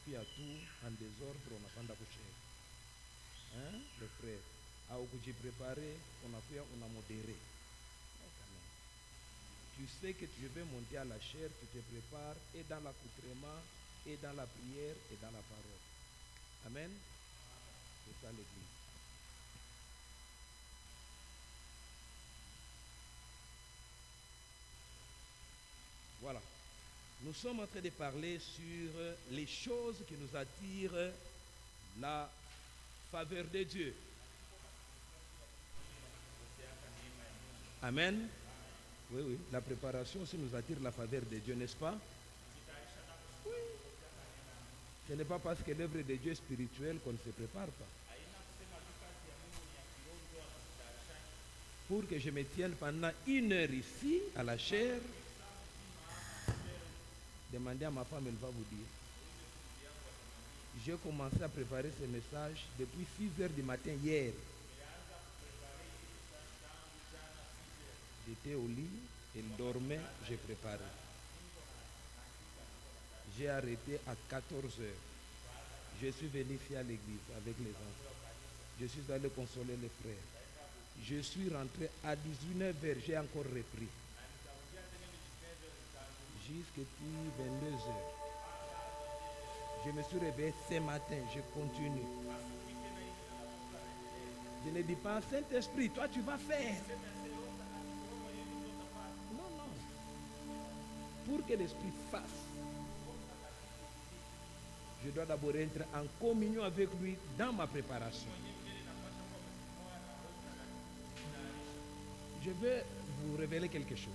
unakuya tu en désordre, unapanda kucheka. Le frère, au kujiprepare, unakuya unamodere. Tu sais que tu veux monter à la chair, tu te prépares et dans l'accoutrement, et dans la prière, et dans la parole. Amen. C'est ça l'église. Voilà. Nous sommes en train de parler sur les choses qui nous attirent la faveur de Dieu. Amen. Oui, oui. La préparation aussi nous attire la faveur de Dieu, n'est-ce pas? Oui. Ce n'est pas parce que l'œuvre de Dieu est spirituelle qu'on ne se prépare pas. Pour que je me tienne pendant 1 heure ici, à la chair, demandez à ma femme, elle va vous dire. J'ai commencé à préparer ce message depuis 6 heures du matin hier. J'étais au lit, elle dormait, j'ai préparé. J'ai arrêté à 14 heures. Je suis venu ici à l'église avec les enfants. Je suis allé consoler les frères. Je suis rentré à 19 heures, j'ai encore repris. Jusqu'à 22 heures. Je me suis réveillé ce matin, je continue. Je ne dis pas, Saint-Esprit, toi tu vas faire. Non, non. Pour que l'Esprit fasse, je dois d'abord être en communion avec lui dans ma préparation. Je vais vous révéler quelque chose.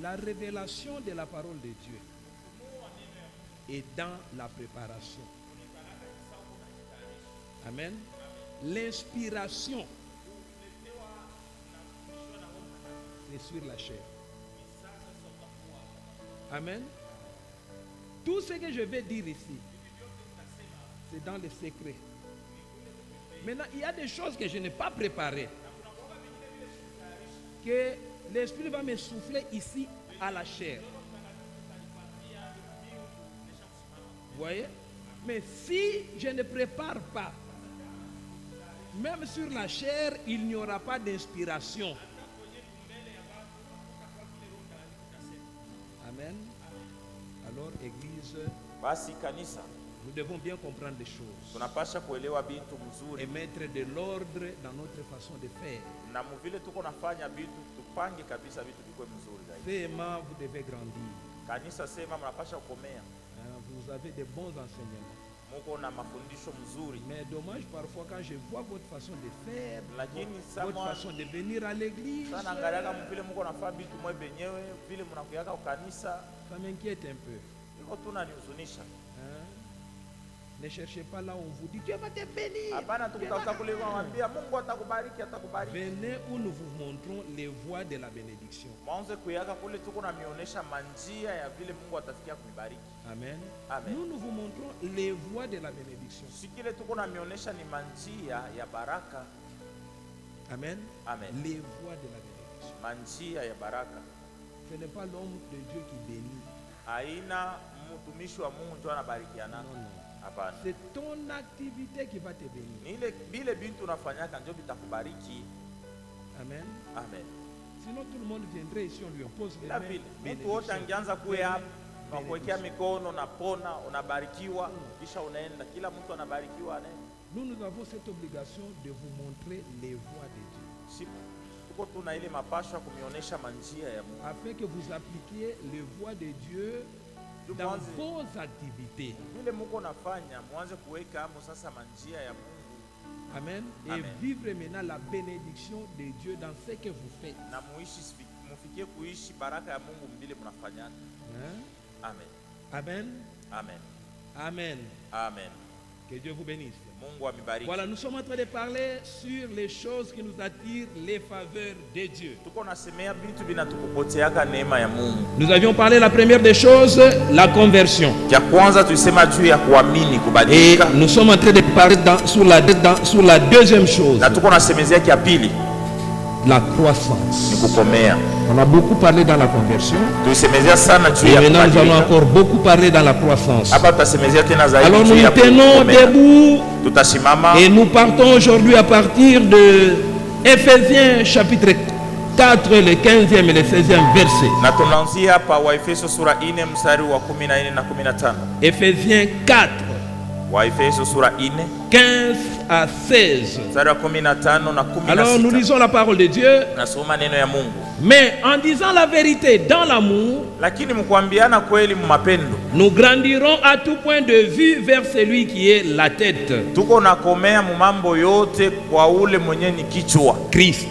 La révélation de la parole de Dieu est dans la préparation. Amen. L'inspiration, c'est sur la chair. Amen. Tout ce que je vais dire ici, c'est dans le secret. Maintenant, il y a des choses que je n'ai pas préparées, que l'Esprit va me souffler ici à la chair. Vous voyez? Mais si je ne prépare pas, même sur la chair, il n'y aura pas d'inspiration. Amen. Alors, Église, Basi kanisa, nous devons bien comprendre les choses tunapasha kuelewa bintu mzuri et mettre de l'ordre dans notre façon de faire. na muvile tuko nafanya bintu tupange kabisa vitu vikwe mzuri zaidi. Sema, vous devez grandir. Kanisa sema mnapasha kukomea. Vous avez de bons enseignements. Muko na mafundisho mzuri. Mais dommage parfois quand je vois votre façon de faire, Lakini votre façon de venir à l'église, sana angaliaka mvile muko nafanya bintu mwe benyewe, vile mnakuyaka kanisa, ça m'inquiète un peu. iko tunanihuzunisha. Ne cherchez pas là où on vous dit Dieu va te bénir. Hapana tukutafuta kule kuambia Mungu atakubariki, atakubariki. Venez où nous vous montrons les voies de la bénédiction. Mwanze kuyaka kule tuko na mionyesha manjia ya vile Mungu atasikia kubariki. Amen. Amen. Nous vous montrons les voies de la bénédiction. Sikile tuko na mionyesha ni manjia ya baraka. Amen. Amen. Les voies de la bénédiction. Manjia ya baraka. Ce n'est pas l'homme de Dieu qui bénit. Haina mtumishi wa Mungu ndio anabarikiana. Non, non. Hapana. C'est ton activité qui va te bénir. Ni ile bile bintu unafanyaka ndio bitakubariki. Amen. Amen. Sinon tout le monde viendrait ici, on lui impose les Ila mains. vile mtu wote angeanza kuya hapa na kuwekea mikono na pona unabarikiwa kisha unaenda, kila mtu anabarikiwa anaenda. Nous avons cette obligation de vous montrer les voies de Dieu. Si tuko tuna ile mapasho ya kumionyesha manjia ya Mungu Afin que vous appliquiez les voies de Dieu dans vos activités. vile Mungu nafanya, mwanze kuweka hapo sasa manjia ya Mungu. Amen. Et Amen. vivre maintenant la bénédiction de Dieu dans ce que vous faites. Na mufikie kuishi baraka ya Mungu mbile mnafanyana. Hein? Amen. Amen. Amen. Amen. Amen. Que Dieu vous bénisse. Mungu amibariki. Voilà, nous sommes en train de parler sur les choses qui nous attirent les faveurs de Dieu. Tuko nasemea vitu vinatukupoteaka neema ya Mungu. Nous avions parlé la première des choses, la conversion. Ya kwanza tulisema juu ya kuamini Et kubadilika. nous sommes en train de parler sur la deuxième chose, Na tuko nasemezea ya pili la croissance. ni kukomea. On a beaucoup parlé dans la conversion. tulisemezea sana juu Et ya maintenant nous allons kubadilika. encore beaucoup parler dans la croissance. Hapa tutasemezea tena zaidi Alors juu nous ya nous tenons kukomea. debout Tutasimama et nous partons aujourd'hui à partir de Éphésiens chapitre 4, le 15e et le 16e verset. na tunaanzia hapa Waefeso sura 4 mstari wa 14 na 15. Éphésiens 4, Waefeso sura 4 15 à 16. mstari wa 15 na Alors nous 16. lisons la parole de Dieu. Nasoma neno ya Mungu. Mais en disant la vérité dans l'amour, Lakini mkuambiana kweli mumapendo, nous grandirons à tout point de vue vers celui qui est la tête, tuko nakomea mumambo yote kwa ule mwenye ni kichwa, Christ.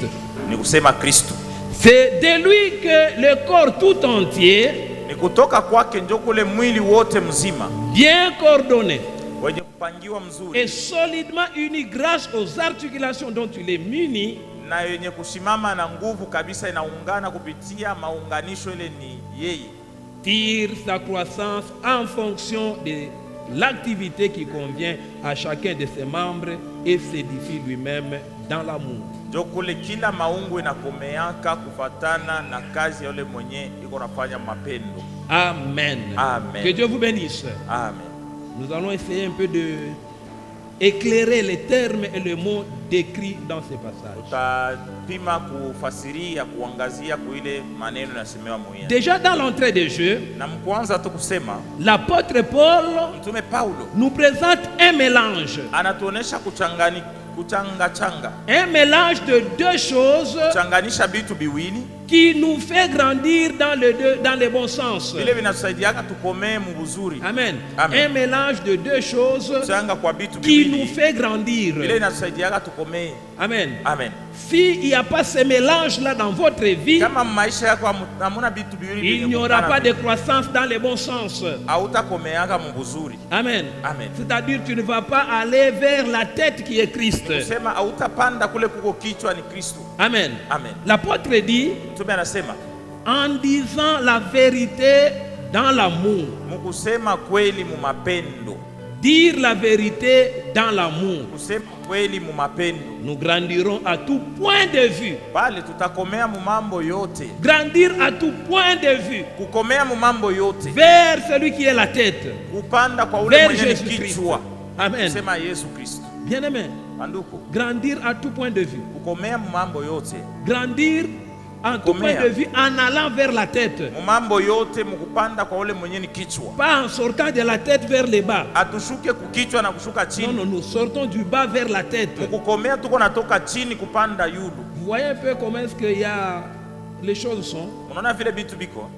ni kusema Kristo. C'est de lui que le corps tout entier, Ni kutoka kwake njo kule mwili wote mzima bien coordonné wenye kupangiwa mzuri et solidement uni grâce aux articulations dont il est muni, na yenye kusimama na nguvu kabisa, inaungana kupitia maunganisho, ile ni yeye, tire sa croissance en fonction de l'activité qui convient à chacun de ses membres et s'édifie lui-même dans l'amour. njo kule kila maungu inakomeaka kufatana na kazi ya yule mwenye iko nafanya mapendo. Amen. Amen. Que Dieu vous bénisse. Amen. Nous allons essayer un peu de éclairer les termes et les mots décrits dans ces passages. Tutapima kufasiria kuangazia kuile maneno nasemewa muia. Déjà dans l'entrée des jeux, Na mkwanza tu kusema l'apôtre Paul Mtume Paulo nous présente un mélange. anatuonesha kuchanga Un mélange de deux choses kuchanganisha vitu biwili qui nous fait grandir dans le bon sens. vile vinatusaidiaka tukomee mubuzuri. Amen. Amen. Un mélange de deux choses Kuchanga kwa vitu qui nous biwili fait grandir. vile vinatusaidiaka tukomee. Amen. Amen. S'il n'y a pas ce mélange-là dans votre vie, Kama maisha yako hamuna vitu biwili il n'y aura pas de croissance dans le bon sens. hautakomeaka mubuzuri. Amen. Amen. C'est-à-dire tu ne vas pas aller vers la tête qui est Christ. Kusema hautapanda kule kuko kichwa ni Kristo. Amen. Amen. L'apôtre dit, Mtume anasema en disant la vérité dans l'amour. mukusema kweli mumapendo. Dire la vérité dans l'amour. Kusema kweli mumapendo. Nous grandirons à tout point de vue. Pale tutakomea mumambo yote. Grandir à tout point de vue. Kukomea mumambo yote. Vers celui qui est la tête. Kupanda kwa ule Vers mwenye ni Jésus-Christ. kichwa. Amen. Kusema Yesu Kristo. Bien-aimé, Panduko. grandir à tout point de vue. Kukomea mumambo yote. Grandir à tout point Komea. de vue en allant vers la tête. Mumambo yote mukupanda kwa ule mwenye ni kichwa. Pas en sortant de la tête vers le bas. Atushuke kukichwa na kushuka Non, chini. non, nous sortons du bas vers la tête. Mukukomea tuko natoka chini kupanda yulu. Vous voyez un peu comment est-ce qu'il y a les choses sont. Unaona vile vitu biko?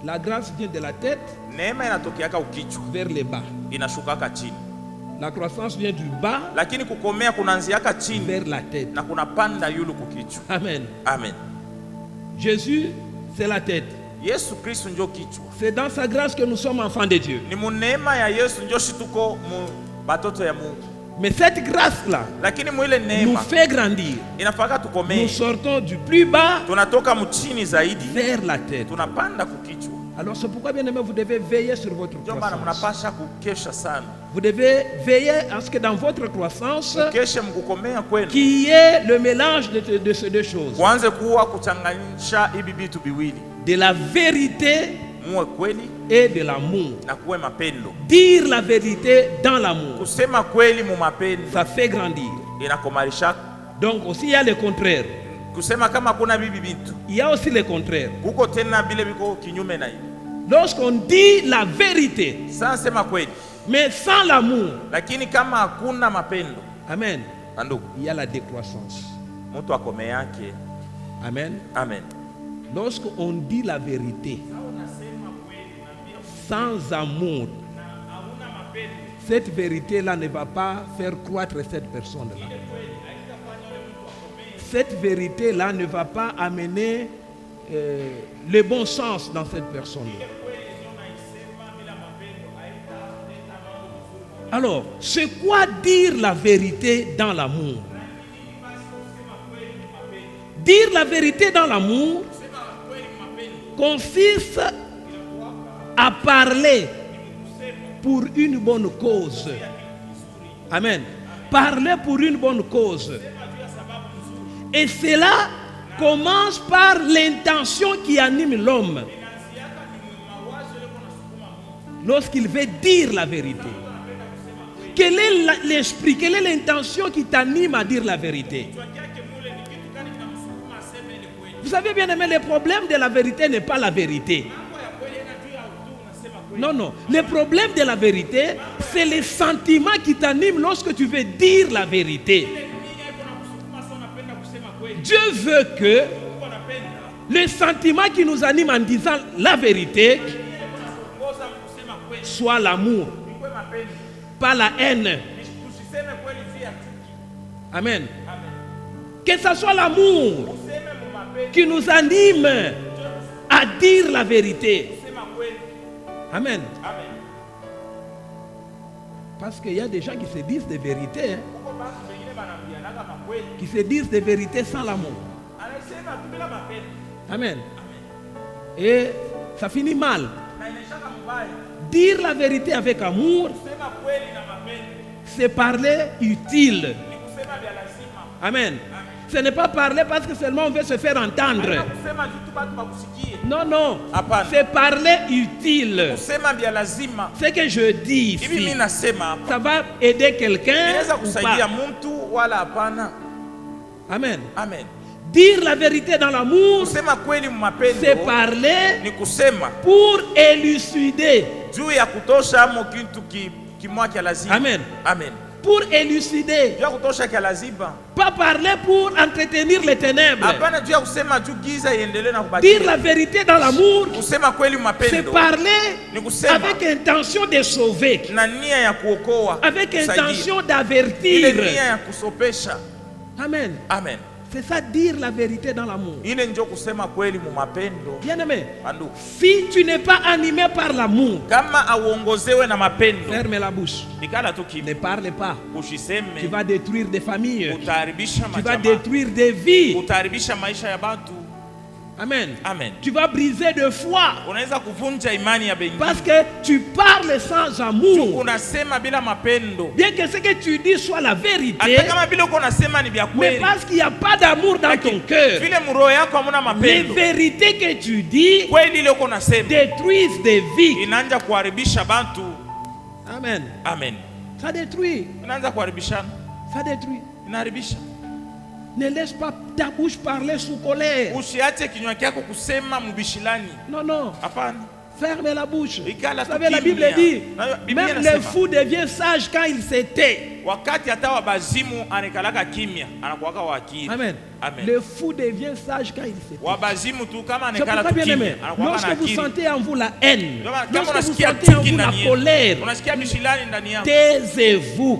La grâce vient de la tête Neema inatokeaka ukichwa, vers le bas. inashukaka chini. La croissance vient du bas Lakini kukomea kunaanziaka chini vers la tête. na kunapanda yulu kukichwa. Amen. Amen. Jésus, c'est la tête. Yesu Kristo njo kichwa. C'est dans sa grâce que nous sommes enfants de Dieu. Ni muneema ya Yesu njo shituko mu batoto ya Mungu. Mais cette grâce-là Lakini mwile nous neema fait grandir. inafaka Nous tukomee. sortons du plus bas Tunatoka mchini zaidi, vers la tête. tunapanda kukichwa. Alors c'est pourquoi, bien aimé, vous devez veiller sur votre Ndio maana croissance. mnapasha kukesha sana. Vous devez veiller à ce que dans votre croissance, Keshe mkukomea kwenu. qu'il y ait le mélange de ces deux choses. Kuanze kuwa kuchanganyisha hivi vitu biwili. De la vérité Muwe kweli et de l'amour. na kuwe mapendo. Dire la vérité dans l'amour, Kusema kweli mu mapendo ça fait grandir. inakomarisha. Donc aussi il y a le contraire. Kusema kama kuna bibi bintu Il y a aussi le contraire. kuko tena bile biko kinyume na hiyo. Lorsqu'on dit la vérité, Sasa sema kweli, mais sans l'amour, lakini kama hakuna mapendo, amen, ndugu, il y a la décroissance. mtu akome yake. Amen. Amen. Lorsqu'on dit la vérité sans amour, cette vérité-là ne va pas faire croître cette personne-là. Cette vérité-là ne va pas amener le bon sens dans cette personne-là. Alors, c'est quoi dire la vérité dans l'amour? Dire la vérité dans l'amour consiste à parler pour une bonne cause. Amen. Parler pour une bonne cause. Et cela commence par l'intention qui anime l'homme lorsqu'il veut dire la vérité. Quel est l'esprit, quelle est l'intention qui t'anime à dire la vérité? Vous savez bien aimé, le problème de la vérité n'est pas la vérité. Non, non. Le problème de la vérité, c'est les sentiments qui t'animent lorsque tu veux dire la vérité. Dieu veut que le sentiment qui nous anime en disant la vérité soit l'amour, pas la haine. Amen. Que ce soit l'amour qui nous anime à dire la vérité. Amen. Parce qu'il y a des gens qui se disent des vérités, qui se disent des vérités sans l'amour. Amen. Et ça finit mal. Dire la vérité avec amour, c'est parler utile. Amen. Ce n'est pas parler parce que seulement on veut se faire entendre. Non, non. C'est parler utile. Ce que je dis ici, ça va aider quelqu'un ou pas? Amen. Amen. Dire la vérité dans l'amour, c'est parler pour élucider. Amen. Amen. Pour élucider. Pas parler pour entretenir les ténèbres. Dire la vérité dans l'amour, c'est parler avec intention de sauver, avec intention d'avertir. Amen. Amen. C'est ça, dire la vérité dans l'amour. Bien aimé, si tu n'es pas animé par l'amour, ferme la bouche. Ne parle pas. Tu vas détruire des familles. Tu vas détruire des vies. Amen. Amen. Tu vas briser de foi. Parce que tu parles sans amour. Bien que ce que tu dis soit la vérité, mais parce qu'il n'y a pas d'amour dans ton cœur, les vérités que tu dis détruisent des vies. Amen. Amen. Ça détruit. Ça détruit. Ne laisse pas ta bouche parler sous colère. Non, non. Ferme la bouche. Vous savez, la Bible dit, même le fou devient sage quand il se tait. Amen. Le fou devient sage quand il se tait. C'est pourquoi, bien aimé, lorsque vous sentez en vous la haine, lorsque vous sentez en vous la colère, taisez-vous.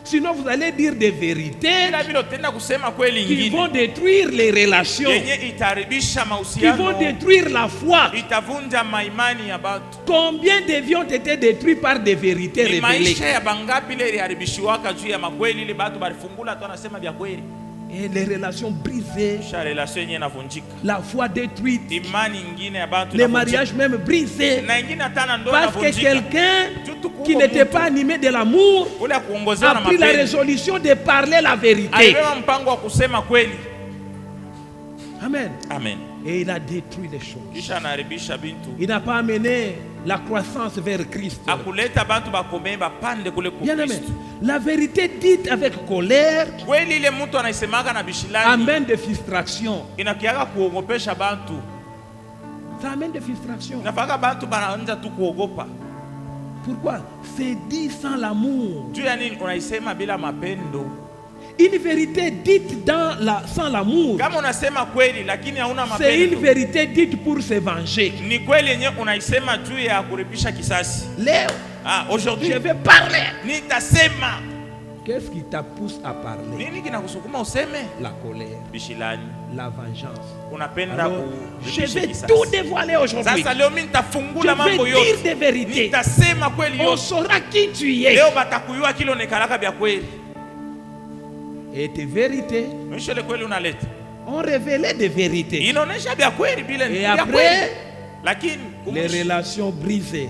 Sinon, vous allez dire des vérités qui vont détruire les relations, qui vont détruire la foi. Combien de vies ont été détruits par des vérités révélées? Et les relations brisées, la foi détruite, les mariages même brisés, parce que quelqu'un qui n'était pas animé de l'amour a pris la résolution de parler la vérité. Amen. Amen. Et il a détruit les choses. Il n'a pas amené la croissance vers Christ. Bien aimé, la vérité dite avec colère amène des frustrations. Ça amène des frustrations. Pourquoi? C'est dit sans l'amour. Une vérité dite sans l'amour, c'est une vérité dite pour se venger. Léo, aujourd'hui je vais parler. Qu'est-ce qui t'a poussé à parler? La colère, la vengeance. Alors, je vais tout dévoiler aujourd'hui. Je vais dire des vérités. On saura qui tu es. Et tes vérités ont révélé des vérités. Et après, les relations brisées,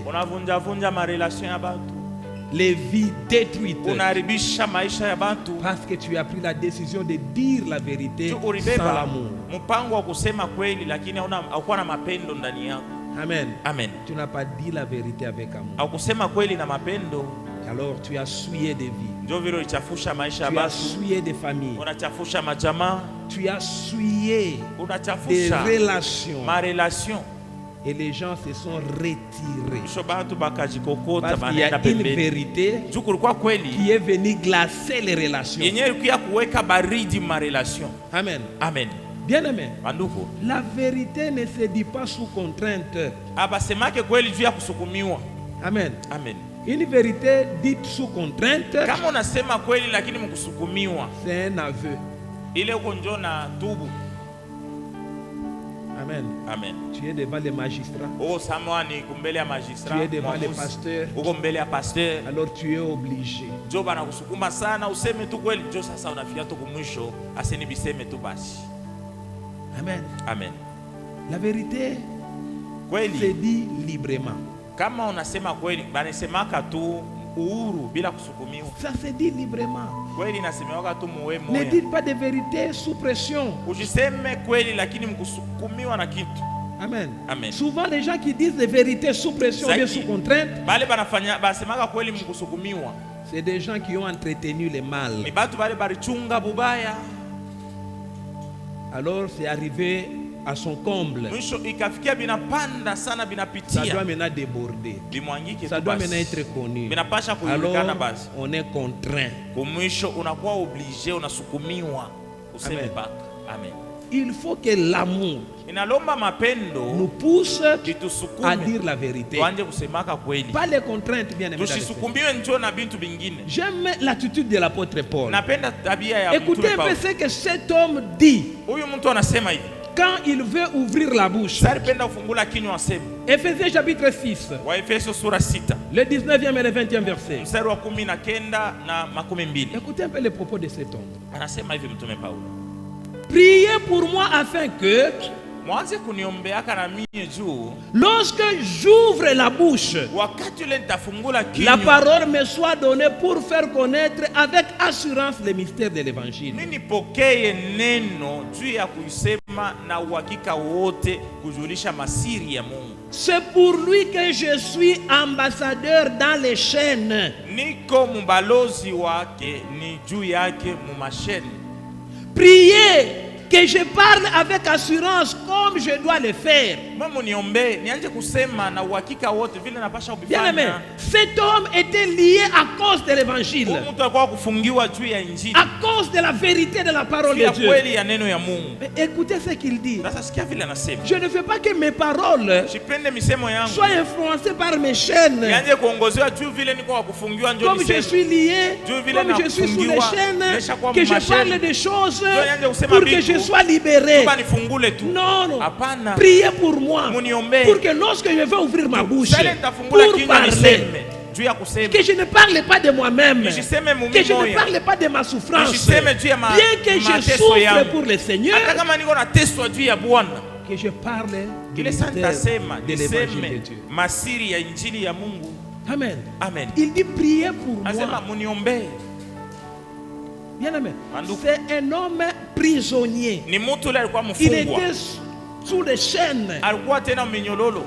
les vies détruites. Unaharibisha maisha ya watu. Parce que tu as pris la décision de dire la vérité Tu sans ulibeba l'amour. mpango wa kusema kweli lakini haukuwa na mapendo ndani yako. Amen. Amen. Tu n'as pas dit la vérité avec amour. Haukusema kweli na mapendo. Alors tu as souillé des vies. Ndio vile ulichafusha maisha ya Tu as watu. souillé des familles. Unachafusha majamaa. Tu as souillé des Unachafusha relations. ma relation. Et les gens se sont retirés. Kisha watu bakajikokota Parce qu'il y a banaenda une pembeni. vérité Juu kulikuwa kweli qui est venue glacer les relations. yenyewe ilikuwa kuweka baridi ma relation. Amen. Amen. Bien aimé. Banduku, La vérité ne se dit pas sous contrainte. abasemake kweli juu ya kusukumiwa. Amen. Amen. Une vérité dite sous contrainte, Kama unasema kweli lakini mkusukumiwa, c'est un aveu. ile uko njoo na tubu. Amen. Amen. Tu es devant les magistrats. Uko samani kumbele ya magistrat, Tu es devant les mwamuzi. pasteurs. Uko mbele ya pasteur. Alors tu es obligé. Njoo bana kusukuma sana useme tu kweli, njoo sasa unafika tu kumwisho, aseni biseme tu basi. Amen. Amen. La vérité se Kweli dit librement. kama unasema kweli, banasemaka tu uhuru bila kusukumiwa. Ça se dit librement. Kweli inasemewaka tu muwe Ne moya. dites pas de vérité sous pression. Ujiseme kweli lakini mkusukumiwa na kitu. Amen. Amen. Souvent les gens qui disent des vérités sous pression ou bien sous contrainte, Bale banafanya basemaka kweli mkusukumiwa. c'est des gens qui ont entretenu le Ni mal. batu bale balichunga bubaya. Alors c'est arrivé à son comble. Mwisho ikafikia binapanda sana Ça doit binapitia. maintenant déborder. Bimwangike Ça tu doit basi. maintenant être connu. Binapasha kujulikana Alors basi. on est contraint. Kumwisho unakuwa oblige, unasukumiwa useme Amen. paka. Amen. Il faut que l'amour Inalomba nous mapendo pousse à itusukume. dire la vérité. Tuanje kusemaka kweli. Pas les contraintes, bien évidemment. Tusisukumiwe njoo na bintu bingine. J'aime l'attitude de l'apôtre Paul. Napenda tabia ya Écoutez mtume un peu Paulo. ce que cet homme dit Huyu mtu anasema hivi. quand il veut ouvrir la bouche. Sasa alipenda kufungula kinywa aseme. Éphésiens chapitre 6, Waefeso sura 6 le 19e et le 20e verset. mstari wa 19 na 20. Écoutez un peu les propos de cet homme. Anasema hivi mtume Paulo. Priez pour moi afin que, Mwanze kuniombeaka na mie juu lorsque j'ouvre la bouche, wakati ule nitafungula la kinywa parole me soit donnée pour faire connaître avec assurance les mystères de l'évangile. mimi nipokee neno juu ya kuisema na uhakika wote kujulisha masiri ya Mungu. C'est pour lui que je suis ambassadeur dans les chaînes. Niko mbalozi wake, ni juu yake mumasheni. Priez que je parle avec assurance comme je dois le faire. Mungu niombe nianje kusema na uhakika wote vile napasha Bien aimé, kubifanya. cet homme était lié à cause de l'évangile, Huyu mtu alikuwa kufungiwa juu ya injili, à cause de la vérité de la parole juu ya de Dieu. kweli ya neno ya Mungu. Mais écoutez ce qu'il dit. Sasa sikia vile anasema. Je ne veux pas que mes paroles Sipende misemo yangu soient influencées par mes chaînes. nianje kuongozewa juu vile niko kufungiwa njoo Comme je niseme. suis lié, Dieu vile comme je suis sous les nafungiwa, chaînes, nishakuwa que je mumasheni. parle des choses nianje kusema pour que vitu. je sois libéré. Tuba nifungule tu. Non, non. Hapana. Priez pour moi. Muniombe. Pour que lorsque je vais ouvrir ma bouche, Sasa nitafungula pour kinywa parler, niseme juu ya kusema. que je ne parle pas de moi-même, Nisiseme mumi que je ne moya. parle pas de ma souffrance, Nisiseme juu ya bien que je mateso souffre yangu. pour le Seigneur, Hata kama niko nateswa juu ya Bwana, que je parle de kile sasa nitasema de l'évangile de niseme Dieu. masiri ya injili ya Mungu. Amen. Amen. Il dit priez pour Anasema moi. muniombe. Bien aimé. Manduku. C'est un homme prisonnier. Ni mtu yule alikuwa Il mfungwa. était sous les chaînes. Alikuwa tena minyololo.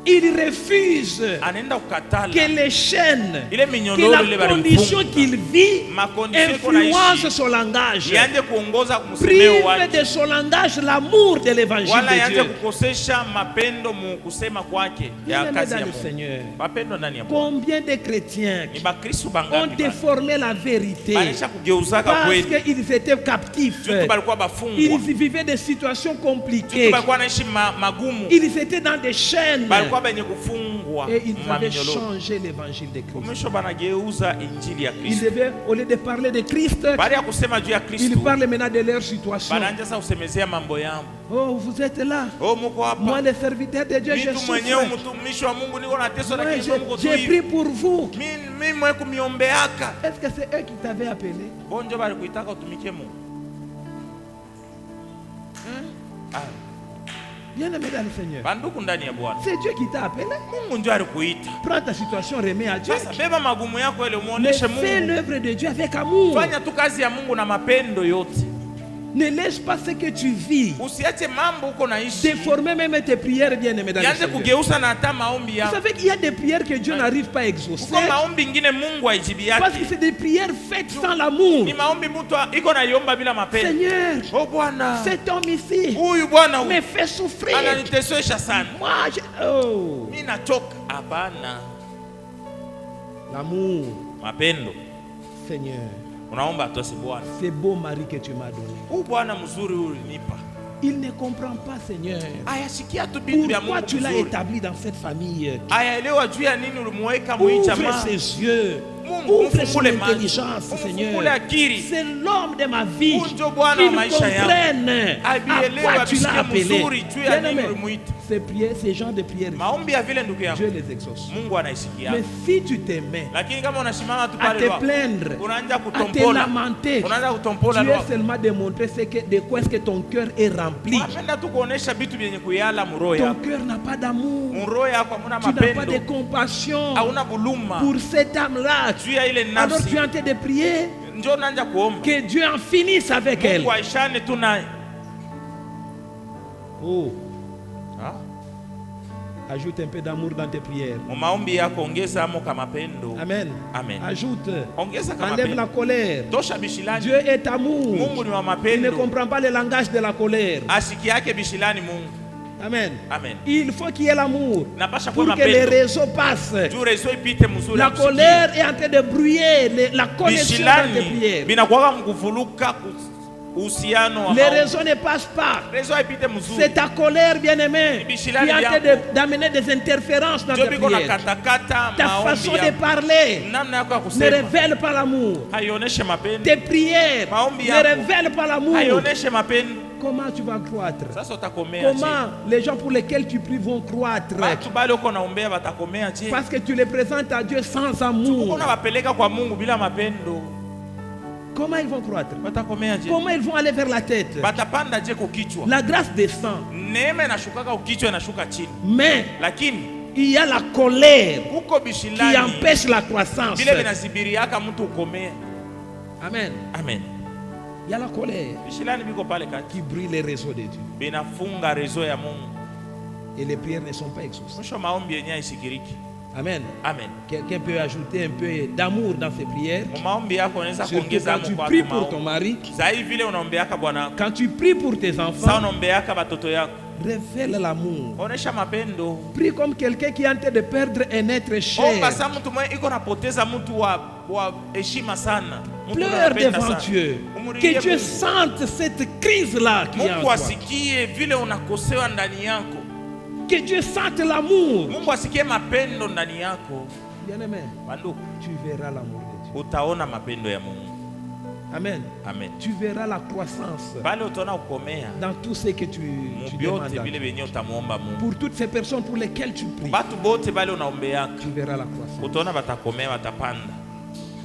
Il refuse Anaenda kukatala. que les chaînes, Ile que minyololo ile la condition balimfunga. qu'il vit Makondition influence konaishi. son langage, Ianje kuongoza kumsemeo prive wake. de son langage l'amour de l'évangile Wala de ianje Dieu. kukosesha mapendo mu kusema kwake ya Bien-aimés kazi dans ya le Mungu. Seigneur, Mapendo ndani ya Mungu. combien de chrétiens Ni bakristo ont bangapi bana? déformé la vérité Banisha kugeuzaka parce kweli. qu'ils étaient captifs, Jutu balikuwa bafungwa. ils vivaient des situations Jutu compliquées, balikuwa naishi magumu. ils étaient dans des chaînes Balikuwa benye kufungwa et ils avaient maminyololo. changé l'évangile de Christ. Mwisho banageuza injili ya Ils Kristo. devaient, au lieu de parler de Christ, Baada ya kusema juu ya ils Kristo, parlent maintenant de leur situation. banaanza sasa kusemezea mambo yangu. Oh, vous êtes là. Oh, muko Moi, hapa. le serviteur de Dieu, je Mtu mwenyewe souffre. mtumishi wa Mungu niko nateswa Moi, lakini Mungu tu j'ai hivi. prié pour vous. Mimi mwe kumiombeaka. Est-ce que c'est eux qui t'avaient appelé? Bonjo bali kuitaka utumikie Mungu. Ah. Bien-aimé dans le Seigneur, Banduku ndani ya Bwana. c'est Dieu qui t'a appelé. Mungu ndio alikuita. Prends ta situation, remets à Dieu. Sasa beba magumu yako ile Mais muoneshe fais Mungu. l'œuvre de Dieu avec amour. Fanya tu kazi ya Mungu na mapendo yote. Ne laisse pas ce que tu vis Usiache mambo uko naishi. déformer même tes prières, bien-aimé dans le Yanze Seigneur. kugeusa na hata maombi Vous yako. savez qu'il y a des prières que Dieu n'arrive pas à exaucer Uko maombi ingine Mungu haijibi parce que yake. c'est des prières faites sans l'amour. Ni maombi mtu iko na yomba bila mapendo. Seigneur, Oh Bwana. cet homme ici Huyu Bwana me fait souffrir. ananitesesha sana. Moi, oh, Mimi nachoka. Hapana. l'amour, Mapendo. Seigneur, Unaomba atose Bwana. c'est beau mari que tu m'as donné. Huyu Bwana mzuri ulinipa. Il ne comprend pas, Seigneur. Ayasikia tu vitu vya Pourquoi Mungu tu l'as mzuri. établi dans cette famille? Ayaelewa juu ya nini ulimuweka mwi Ouvre jamaa. ses yeux. Mungu Ouvre son mfungule macho. intelligence, Seigneur. Mfungule akili. C'est l'homme de ma vie. Huyu ndio Bwana wa Qu'il maisha yangu. comprenne à Abielewe, quoi tu abisikie l'as appelé. mzuri juu ya nini Bien-aimé, ulimuita. ces prières, ces genres de prières, Maombi ya vile ndugu yangu Dieu les exauce. Mungu anaisikia. Mais si tu t'aimais Lakini kama unasimama tu à pale te lwa, plaindre, unaanza à te kutompola. lamenter, Unaanza kutompola tu es lwa. seulement démontré de quoi est-ce que ton cœur est rempli. Unapenda tu kuonesha vitu vyenye kuyala muroho Ton yako. cœur n'a pas d'amour. Muroho yako hamuna Tu n'as pas de mapendo. compassion Hauna buluma. pour cette âme-là. Juu ya ile Alors nafsi. tu es en train de prier Njoo unaanza kuomba. que Dieu en finisse avec elle. Mungu aishane tu naye. Oh, Ah. ajoute un peu d'amour dans tes prières. Mu maombi yako ongeza amo kama mapendo. Amen. Amen. Ajoute. Ongeza kama Enlève la mapendo. colère. Tosha bishilani. Dieu est amour. Mungu ni wa Il ne mapendo. comprend pas le langage de la colère. Asiki yake bishilani Mungu. Amen. Amen. Il faut qu'il y ait l'amour Napasha pour kuwa que les mapendo. réseaux passent. Juu rezo ipite mzuri. La akusikie. colère est en train de brouiller la connexion dans tes Bishilani prières. binakuwa mkuvuluka uhusiano wa Les maombi. réseaux ne passent pas. Rezo ipite mzuri. C'est ta colère, bien-aimé, qui Bishilani est en train yako. d'amener des interférences dans Ndio tes biko na prières. katakata Ta maombi façon de yako. parler Namna yako ya ne kusema révèle pas l'amour. haioneshe mapendo. Tes prières Maombi ne yako. révèlent pas l'amour. Haioneshe mapendo. Comment tu vas croître? Sasa utakomea je? Comment les gens pour lesquels tu pries vont croître? Watu bale uko naombea watakomea je? Parce que tu les présentes à Dieu sans amour. Uko nawapeleka kwa Mungu bila mapendo. Comment ils vont croître? Watakomea je? Comment ils vont aller vers la tête? Batapanda je kukichwa. La grâce descend. Neema inashukaka ukichwa inashuka chini. Mais Lakini il y a la colère huko qui bishilani empêche la croissance. vile vinasibiriaka mtu ukomea. Amen. Amen. Il y a la colère Bishilani biko pale kati. qui brûle les réseaux de Dieu. Binafunga rezo ya Mungu. Et les prières ne sont pas exaucées. Mwisho maombi yenyewe isikiriki. Amen. Amen. Quelqu'un peut ajouter un peu d'amour dans ses prières. Mu maombi yako unaweza Surtout kuongeza quand hamu tu kwa pries watu pour ton maombi. mari, Zaidi vile unaombeaka bwana wako. quand tu pries pour tes Sasa enfants, unaombeaka watoto yako. révèle l'amour. Onesha mapendo. Prie comme quelqu'un qui est en train de perdre un être cher. Omba sa mtu mwenye iko napoteza mtu wa heshima sana. Mtu Pleure unapenda devant sana. Dieu. Umurilie Que Dieu Mungu. sente cette crise-là qui est en Mungu toi. asikie vile unakosewa ndani yako. Que Dieu sente l'amour. Mungu asikie mapendo ndani yako. Bien-aimé, Banduku, tu verras l'amour de Dieu. utaona mapendo ya Mungu. Amen. Amen. Tu verras la croissance Pale utaona ukomea. dans tout ce que tu demandes. Mubyote vile venye utamuomba Mungu. Pour toutes ces personnes pour lesquelles tu pries, Batu bote bale unaombeaka. tu verras la croissance. Utaona batakomea batapanda.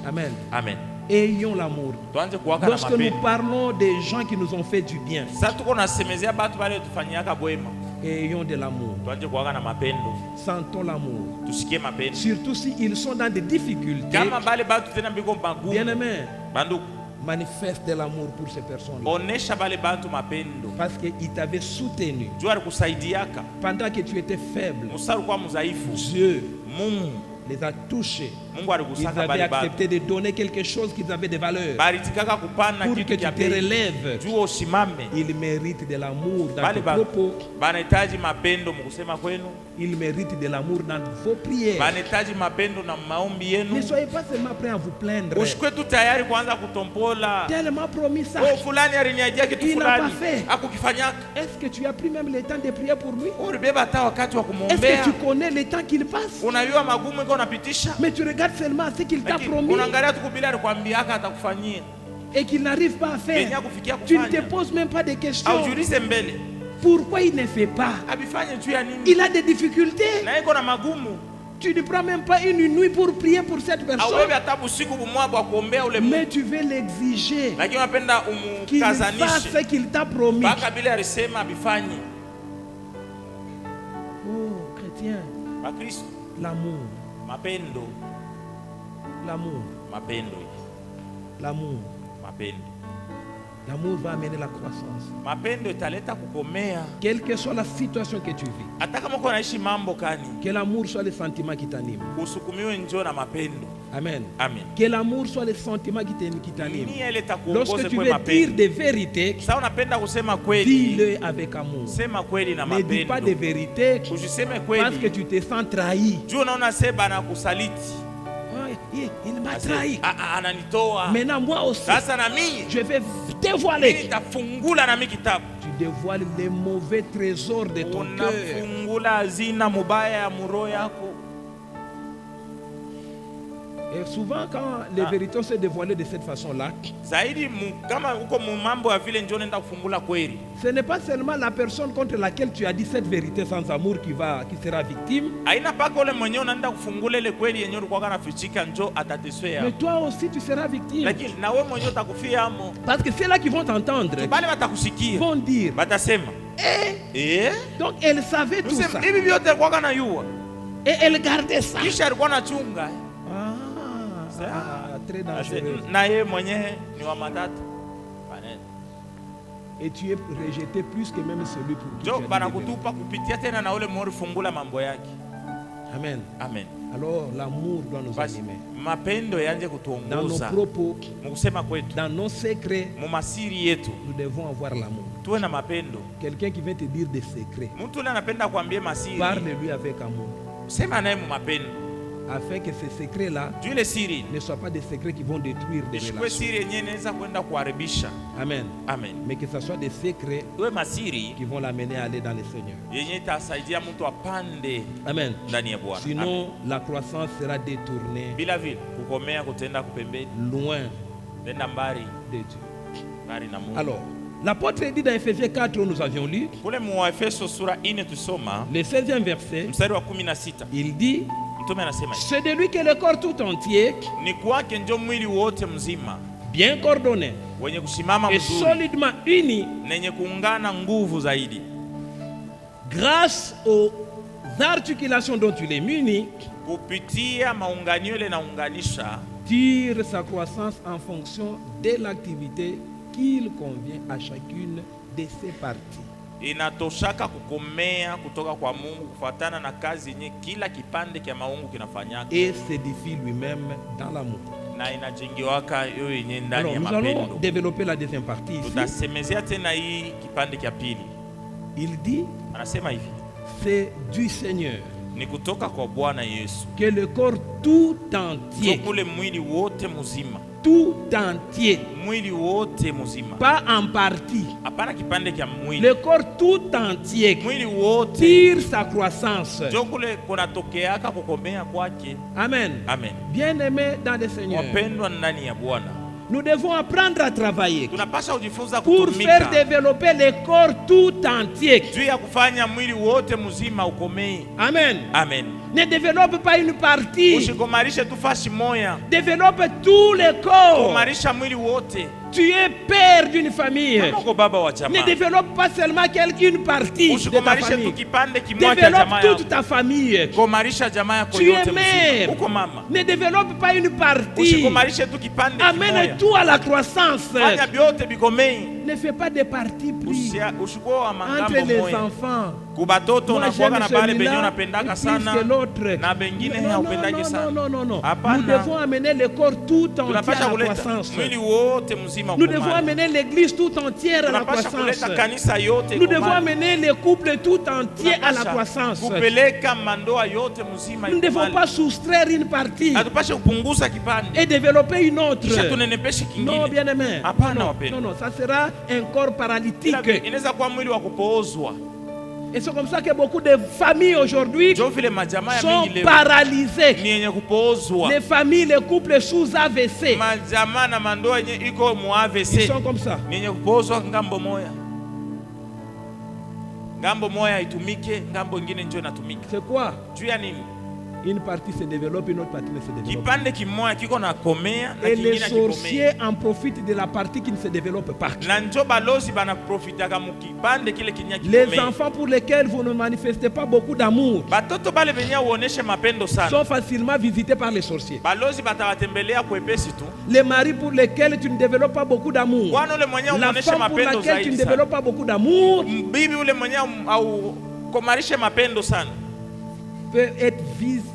Amen. Amen. Ayons l'amour. Tuanze kuwaka na Lorsque nous mapendo. parlons des gens qui nous ont fait du bien, Sasa tuko nasemezea batu bale tufanyiaka bwema. ayons de l'amour. Tuanze kuwaka na mapendo. Sentons l'amour. Tusikie mapendo. Surtout s'ils sont dans des difficultés. Kama bale batu tena biko magumu. Bien-aimé, Banduku, manifeste de l'amour pour ces personnes-là. onesha bale batu mapendo. Parce qu'ils t'avaient soutenu. Jua alikusaidiaka. Pendant que tu étais faible, Musaru kwa muzaifu. Dieu Mungu. les a touchés. Mungu Ils alikusaka avaient bale batu. accepté de donner quelque chose qu'ils avaient de valeur. Balitikaka kupana Pour que kitu tu kya te bei. relèves. Jua usimame. Ils méritent de l'amour dans Bale tes batu propos. banahitaji mapendo mukusema kwenu. Ils méritent de l'amour dans vos prières. Banahitaji mapendo na maombi Ne yenu. soyez pas seulement prêts à vous plaindre. Usikwe tu tayari kuanza kutompola. Tellement promis ça. Oh, fulani aliniadia kitu Il n'a fulani. pas fait. Hakukifanyaka. Est-ce que tu as pris même le temps de prier pour lui? Ulibeba hata wakati wa Est-ce kumwombea. que tu connais le temps qu'il passe? Unajua magumu iko unapitisha. Mais tu regardes seulement ce qu'il t'a Lakini promis unaangalia tu kubila alikwambiaka atakufanyia. et qu'il n'arrive pas à Yenye faire. kufikia Tu ne te kufanya. poses même pas de questions. Aujiulize mbele. Pourquoi il ne fait pas? Abifanye juu ya nini? Il a des difficultés. Na iko na magumu. Tu ne prends même pas une nuit pour prier pour cette personne. Auwewe hata busiku bumwabu wa kuombea ule Mais mtu. tu veux l'exiger Lakini unapenda qu'il fasse umukazanishe. ce qu'il t'a promis. Mpaka bila alisema abifanye. Oh, chrétien, Bakristo, l'amour, mapendo, l'amour, mapendo, l'amour. mapendo. L'amour va amener la croissance. Mapendo italeta kukomea. Quelle que soit la situation que tu vis, Hata kama uko naishi mambo kani, que l'amour soit le sentiment qui t'anime. usukumiwe njoo na mapendo. Amen. Amen. Que l'amour soit le sentiment qui t'anime. Nini ile Lorsque takuongoze tu kwa veux dire mapendo. des vérités, Sasa unapenda kusema kweli, dis-le avec amour. sema kweli na Ne dis pas des mapendo. vérités Usiseme parce que kweli tu te sens trahi. juu unaona seba na kusaliti. Il m'a trahi. Ananitoa. Maintenant, moi aussi, Sasa na mimi je vais mimi dévoiler. nitafungula na mimi kitabu. Tu dévoiles les mauvais trésors de ton cœur. Unafungula hazina mubaya ya muro yako. Et souvent, quand les vérités sont dévoilées de cette façon-là, Zaidi kama uko mambo ya vile njoo nenda kufungula kweli. ce n'est pas seulement la personne contre laquelle tu as dit cette vérité sans amour qui sera victime, Haina paka ule mwenyewe unaenda kufungula ile kweli yenyewe ulikuwa unafichika njoo atateswea. mais toi aussi tu seras victime. Lakini na wewe mwenyewe utakufia amo. Parce que ceux-là qui vont t'entendre Bale watakusikia. vont dire, Batasema. donc elle savait tout ça. Hivi vyote alikuwa anayua. Et elle gardait ça. Kisha alikuwa anachunga. Très dangereux. Na yeye mwenyewe ni wa matata. Et tu es rejeté plus que même celui pour qui tu Jo as dit bana des vérités. kutupa kupitia tena na ule mori fungula mambo yake. Amen. Amen. Alors l'amour doit nous Basi animer. mapendo yanje Dans nos kutuongoza. propos, Mkusema kwetu, dans nos secrets, mu masiri yetu nous devons avoir l'amour. tuwe na mapendo. Quelqu'un qui vient te dire des secrets, Mtu ule anapenda kuambia masiri, parle-lui avec amour. sema naye mu mapendo. Afin que ces secrets-là Juu ile siri ne soient pas des secrets qui vont détruire des ishikwe relations. siri yenyewe inaweza kwenda kuharibisha. Amen. Amen. Mais que ce soit des secrets Tuwe masiri qui vont l'amener à aller dans le Seigneur. yenye itasaidia mtu apande Amen. ndani ya Bwana. Amen. Sinon, la croissance sera détournée Bila vile kukomea kutenda kupembeni, loin nenda mbali de Dieu. mbali na Mungu. Alors, l'apôtre dit dans Ephésiens 4 où nous avions lu, Kule mu Efeso sura 4 tusoma le 16e verset, mstari wa 16. il dit, Mtume anasema hivi, c'est de lui que le corps tout entier, ni kwake njo mwili wote mzima bien coordonné wenye kusimama et mzuri solidement uni, nenye kuungana nguvu zaidi grâce aux articulations dont il est muni, kupitia maunganio ile naunganisha, tire sa croissance en fonction de l'activité qu'il convient à chacune de ses parties. inatoshaka kukomea kutoka kwa Mungu kufuatana na kazi yenye kila kipande kya maungu kinafanyaka, Et s'édifie lui-même dans l'amour. na inajengiwaka hiyo yenye ndani Alors, ya nous allons mapendo. développer la deuxième partie ici. Tutasemezea tena hii kipande kya pili. Il dit, Anasema hivi, c'est du Seigneur ni kutoka kwa Bwana Yesu que le corps tout so entier, kule mwili wote mzima, tout entier, mwili wote mzima, pas en partie, hapana kipande kya mwili, le corps tout entier mwili wote tire sa croissance. njo kule kunatokeaka kukomea kwake. Amen. Amen. Bien-aimés dans le Seigneur, Wapendwa ndani ya Bwana, nous devons apprendre à travailler tunapasha kujifunza pour faire kutumika développer le corps tout entier. juu ya kufanya mwili wote mzima ukomee. Amen. Amen. Ne développe pas une partie, Usikomarishe tu fashi moya, développe tout le corps. komarisha mwili wote. Tu es père d'une famille. Kama uko baba wa Ne jamaa, développe pas seulement une partie de ta usikomarishe tu famille. kipande kimoja cha jamaa Développe toute yako, ta famille. komarisha jamaa yako Tu es yote mère. mzima. Uko mama, Ne développe pas une partie. usikomarishe tu kipande Amène kimoja, tout à la croissance. fanya vyote bikomei. Ne fais pas de parti pris Usikuwa entre mangambo les moya. enfants. Kubatoto Moi, unakuwaga j'aime na bale benye celui-là unapendaka plus sana que l'autre. na bengine Non, non, haupendake non, sana. non, non, non. Hapana. Nous devons amener le corps tout entier Tunapasha à la kuleta croissance. mwili wote mzima Nous devons ukomane. amener l'église tout entière à la Tunapasha croissance. kuleta kanisa yote Nous devons ikomane. amener les couples tout entiers à la Tunapasha croissance. kupeleka mandoa yote mzima Nous ne devons ikomane. pas soustraire une partie Hatupashe kupunguza kipande et développer une autre. kisha tunenepeshe Non, kingine. bien aimé. Hapana Non, wapendwa. non, ça sera un corps paralytique. Inaweza kuwa mwili wa kupoozwa. Et c'est comme ça que beaucoup de familles aujourd'hui Ndio vile majamaa ya sont mingi leo paralysées. ni yenye kupoozwa. Les familles, les couples sous AVC, Majamaa na mandoa yenye iko mu ils AVC sont comme ça. ni yenye kupoozwa ngambo moya. Ngambo moya itumike, ngambo ingine njoo inatumika. C'est quoi? Juu ya nini? Une partie se développe, une autre partie ne se développe pas. Kipande kimoya kiko na komea na Et les kingine kikomea. sorciers en profitent de la partie qui ne se développe pas. Na njo balozi bana profitaka mukipande kile kinya Les kikomea. enfants pour lesquels vous ne manifestez pas beaucoup d'amour Batoto bale benya uoneshe mapendo sana. sont facilement visités par les sorciers. Balozi batawatembelea kwepesi tu. Les maris pour lesquels tu ne développes pas beaucoup d'amour. Bwana ule mwenye La uoneshe femme pour mapendo laquelle tu zaidi ne sana. développes pas beaucoup d'amour Bibi ule mwenye au komarishe mapendo sana. peut être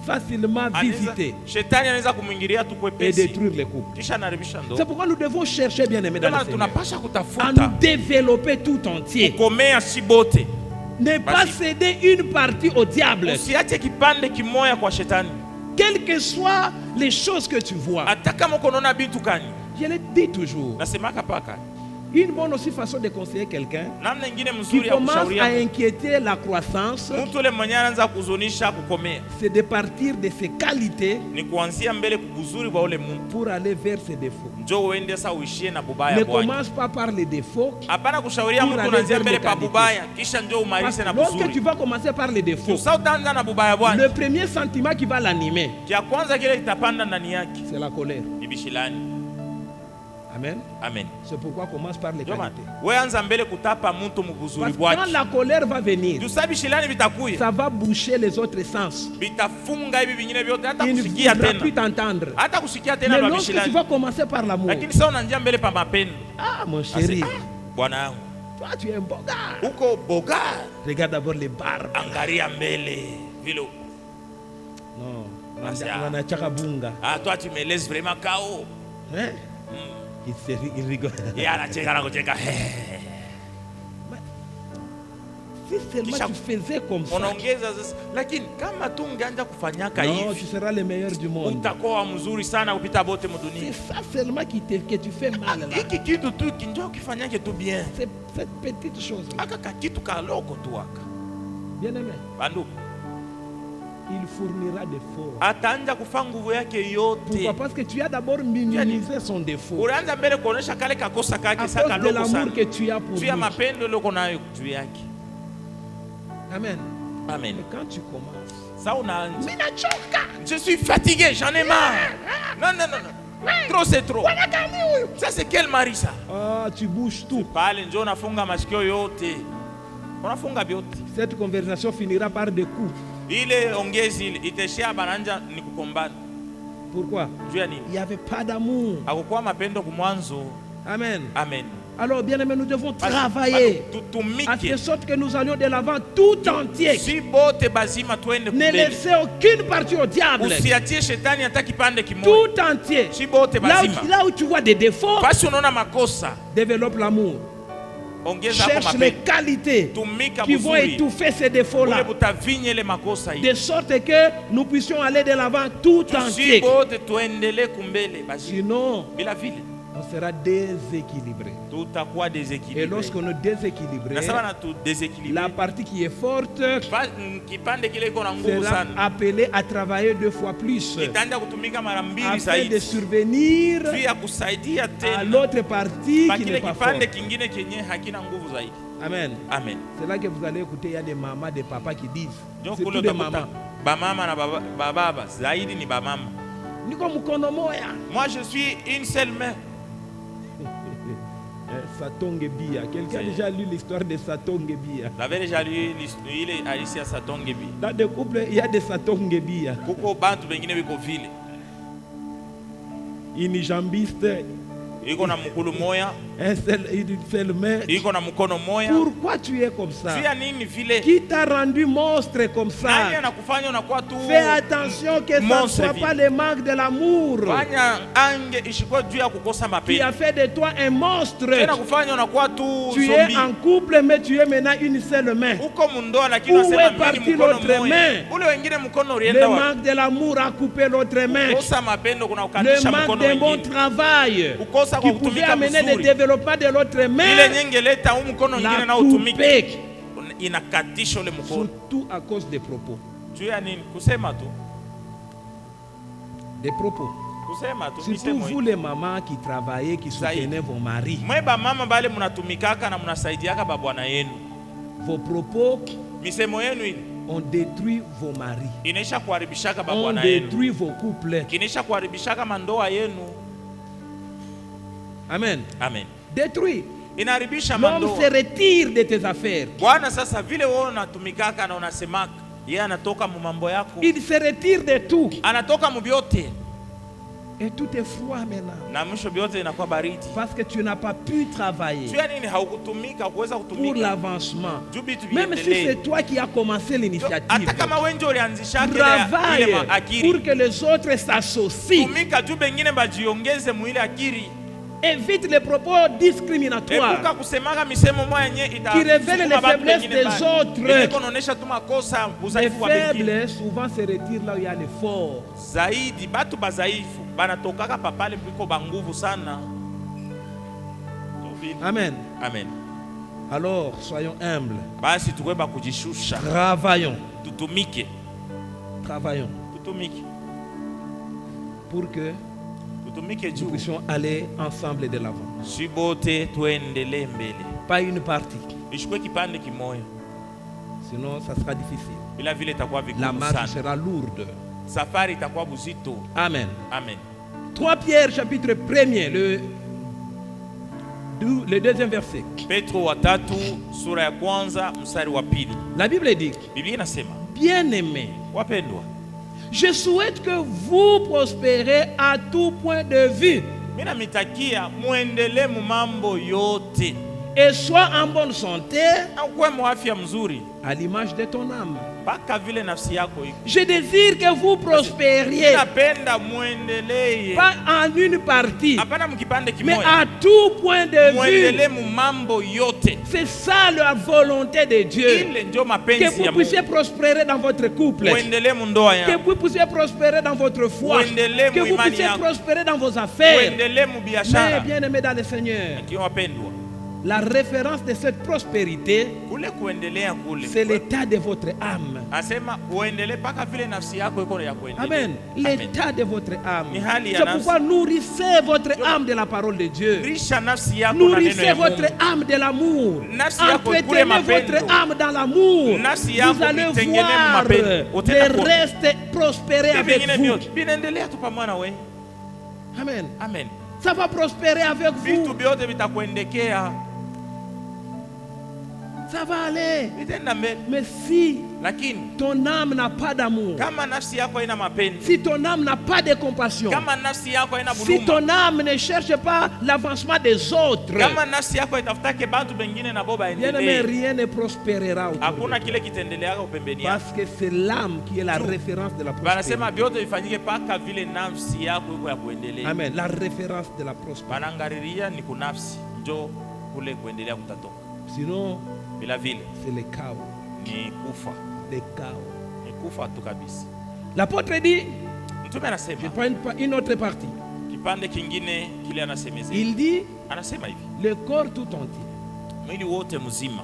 facilement Anaweza- visité Shetani anaweza kumwingilia tu et kwepesi. détruire les couples. Kisha naribisha ndo. C'est pourquoi nous devons chercher, bien aimés dans le Kama Seigneur, tunapasha à kutafuta nous développer tout entier. komea si bote. Ne pas Vas-y. céder une partie au diable. Usiache kipande kimoya kwa shetani. Quelles que soient les choses que tu vois. Hata kama uko unaona vitu kani. Je le dis toujours. Nasemaka paka. Une bonne aussi façon de conseiller quelqu'un Namna nyingine qui mzuri ya commence à kushauria inquiéter la croissance, mtu ule mwenye anaanza kuzunisha kukomea c'est de partir de ses qualités ni kuanzia mbele kubuzuri bwa ule mtu, pour aller vers ses défauts. njo uende sa uishie na Ne bubaya bwake. commence pas par les défauts. Hapana kushauria Pour mtu aller unaanzia vers mbele les pa qualités. bubaya kisha njo Parce umarishe que na lorsque tu buzuri. vas commencer par les défauts, Sasa utaanza na bubaya bwake, le premier sentiment qui va l'animer, kia kwanza kile kitapanda ndani yake c'est la colère. ni bishilani. Amen. Amen. C'est pourquoi commence par les Ndio maana qualités. wewe anza mbele kutapa mtu mubuzuri Parce que quand bwake. la colère va venir, Juu sa bishilani bitakuya ça va boucher les autres sens. bitafunga hivi vingine vyote, hata Il ne kusikia voudra plus tena, t'entendre. hata kusikia tena Mais ba lorsque tu bishilani. vas commencer par l'amour, Lakini sasa unaanzia mbele pa mapendo. ah mon chéri, Bwana yangu toi tu es un beau gars. uko boga, Regarde d'abord les barbes. angalia mbele vile. Non, Basi, wanachaka bunga. Ah, toi tu me laisses vraiment KO. Hein? Il rigole. Yeye anacheka na kucheka. Si seulement Kisha- tu faisais comme ça, Unaongeza sasa, lakini kama tu ungeanza kufanyaka non, hivi tu seras le meilleur du monde. utakuwa mzuri sana kupita bote C'est mudunia. ça seulement que tu fais mal là. Hiki kitu tu kinjo kifanyake tu bien. C'est cette petite chose. Aka kakitu kaloko tu aka. Bien aimé, Banduku, il fournira des forces. ataanza kufa nguvu yake Pourquoi? yote. Parce que tu as d'abord minimisé son défaut. Unaanza mbele kuonesha kale kakosa À kake saka cause de loko sana. l'amour que tu as pour Juu ya lui. mapendo loko nayo juu yake. Amen. Amen. Mais quand tu commences, Ça unaanza. Je suis fatigué, j'en ai marre. Non, non, non, non. Trop c'est trop. Ça c'est quel mari ça? ah, tu bouges tout. Pale njo unafunga masikio yote. Unafunga vyote. Cette conversation finira par des coups. Ile ongezi ile iteshia bananja ni kukombana. Pourquoi? Juu ya nini? Il n'y avait pas d'amour. Hakukuwa mapendo kumwanzo. Amen. Amen. Alors, bien aimé, nous devons Basi- travailler basi à tutumike. de sorte que nous allions de l'avant tout entier. Si bote bazima twende Ne kumbele. laissez aucune partie au diable. Usiachie shetani hata kipande kimoja. Tout entier. Si bote bazima. Là où tu vois des défauts, Basi unaona makosa, développe l'amour. ongeza hapo Cherche les mapendo. qualités Tumika qui vont vizuri. étouffer ces Ule défauts-là. butavinye ile makosa hii. De sorte que nous puissions aller de l'avant tout Si entier. bote tuendelee kumbele basi. Sinon, Bila vile on sera déséquilibré. tutakuwa Et déséquilibré. lorsqu'on est déséquilibré, Na sasa na tu la déséquilibré. partie qui est forte Kipande kile iko na nguvu sera sana. appelée à travailler 2 fois plus Itaanza kutumika mara mbili afin de zaidi. survenir Juu ya kusaidia à tena. l'autre partie Pa qui kile n'est pas kipande forte. kingine kenye hakina nguvu zaidi. Amen. Amen. C'est là que vous allez écouter, il y a des mamans, des papas qui disent. Ndio C'est kule tous des utakuta mamans. bamama na bababa zaidi ni bamama. Niko mkono moya. Moi je suis une seule main. Satonge Bia. Quelqu'un a C'est- déjà lu l'histoire de Satonge Bia. J'avais déjà lu ile alisi ya Satongebi. Dans des couples, il y a des Satonge Bia. Kuko bantu bengine biko vile. Une jambiste, Iko na mkulu moya, une seule main. iko na mkono moya. Pourquoi tu es comme ça? Juu ya nini vile? Qui t'a rendu monstre comme Nani ça? anakufanya unakuwa tu Fais attention que ça ne monstre soit vile. pas le manque de l'amour Fanya ange ishikuwa juu ya kukosa qui mapendo. a fait de toi un monstre. Tena kufanya unakuwa tu Tu es zombie. en couple, mais tu es maintenant une seule main. Uko mundoa lakini Où unasema est mimi parti ni mkono l'autre moya. main? Ule wengine mkono Le ulienda wapi? manque de l'amour a coupé l'autre main. Kukosa mapendo kuna Le ukatisha manque mkono d'un bon wengine. travail Kukosa qui kwa pouvait kutumika amener le vizuri. développement de l'autre Ile main nyenge leta huu mkono mwingine l'a na utumike. coupé. Inakatisha ule mkono. Surtout à cause des propos. Juu ya nini? Kusema tu. Des propos. Kusema tu. Surtout misemo vous hii. les mamans qui travaillez, qui soutenez vos maris. Mweba mama bale mnatumikaka na mnasaidiaka ba bwana yenu. Vos propos Misemo yenu ile on détruit vos maris. inaisha kuharibishaka On babwana yenu, détruit vos couples. kinaisha kuharibishaka mandoa yenu. Amen. Amen. Détruit. Inaharibisha L'homme mandoa. se retire de tes affaires. Bwana sasa vile wewe unatumikaka na unasemaka, yeye anatoka mu mambo yako, Il se retire de tout. anatoka mu vyote, Et tout est froid maintenant. na mwisho vyote inakuwa baridi. Parce que tu n'as pas pu travailler Juu ya nini haukutumika, kuweza pour kutumika l'avancement. juu vitu Même si viendelee. c'est toi qui as commencé l'initiative. Hata kama wewe ndio ulianzisha ile Travaille akili, pour que les autres s'associent. tumika juu bengine bajiongeze mu ile akili. Évite les propos discriminatoires Epuka kusemaka misemo moja yenye qui révèlent les faiblesses des autres. itaonesha tu makosa, Les udhaifu wa bengine. faibles souvent se retirent là où il y a les forts. Zaidi batu bazaifu banatokaka papale piko banguvu sana. Amen. Amen. Alors, soyons humbles. Basi tukweba kujishusha, Travaillons. tutumike, Travaillons tutumike, pour que tutumike nous juu puissions aller ensemble de l'avant. si bote tuendelee mbele, Pas une partie. ishikwe kipande kimoya, Sinon, ça sera difficile. bila vile itakuwa La vigumu marche sana, sera lourde. safari itakuwa buzito. Amen. Amen. 3 Pierre chapitre 1er, le deuxième verset. Petro wa tatu sura ya kwanza mstari wa pili. La Bible dit, Biblia inasema, bien-aimés, wapendwa, je souhaite que vous prospérez à tout point de vue mimi namitakia muendelee mu mambo yote et sois en bonne santé na kuwe mu afya mzuri à l'image de ton âme. mpaka vile nafsi yako iko. Je désire que vous prospériez, Napenda muendelee, pas en une partie, hapana mkipande mais kimoja, à tout point de muendelee vue. mu mambo yote. C'est ça la volonté de Dieu. Ile ndio Que mapenzi ya vous puissiez Mungu. prospérer dans votre couple. Muendelee mu ndoa Que yako, vous puissiez prospérer dans votre foi. Muendelee Que mu vous imani puissiez yako. prospérer dans vos affaires. muendelee mu Mais biashara. bien aimé dans le Seigneur, Lakini wapendwa, la référence de cette prospérité, kule kuendelea kule, c'est l'état de votre âme. anasema uendelee mpaka vile nafsi yako iko ya kuendelea. Amen. L'état de votre âme. Ni hali ya C'est nafsi. pourquoi nourrissez votre âme de la parole de Dieu. Risha nafsi yako na neno Nourrissez ya votre Mungu. âme de l'amour. Nafsi yako ikule Entretenez mapendo. votre âme dans l'amour. Nafsi Vous yako allez itengene voir mapendo. le Utaenda kuona. reste prospérer Hivi avec vingine vous. vyote vinaendelea tu pamoja na wewe. Amen. Amen. Ça va prospérer avec Vitu vous. vyote vitakuendekea, Ça va aller. vitaenda mbele. Mais si Lakini ton âme n'a pas d'amour, kama nafsi yako haina mapenzi, si ton âme n'a pas de compassion, kama nafsi yako haina si buluma, ton âme ne cherche pas l'avancement des autres, kama nafsi yako itafutake batu bengine na boba bien aimé, endelee, rien ne prospérera autour de hakuna toi. kile kitaendeleaka upembeni yako. Parce que c'est l'âme qui est la référence de la Banasema prospérité. vyote vifanyike mpaka vile nafsi yako iko ya kuendelea. Amen. La référence de la prospérité. Banangariria ni kunafsi, njo kule kuendelea kutatoka. Sinon, Bila vile c'est le chaos. ni kufa, Le chaos. ni kufa tu kabisa. L'apôtre dit, Mtume je anasema prends une autre partie. kipande kingine kile anasemezea, Il dit, anasema hivi, le corps tout entier, mwili wote mzima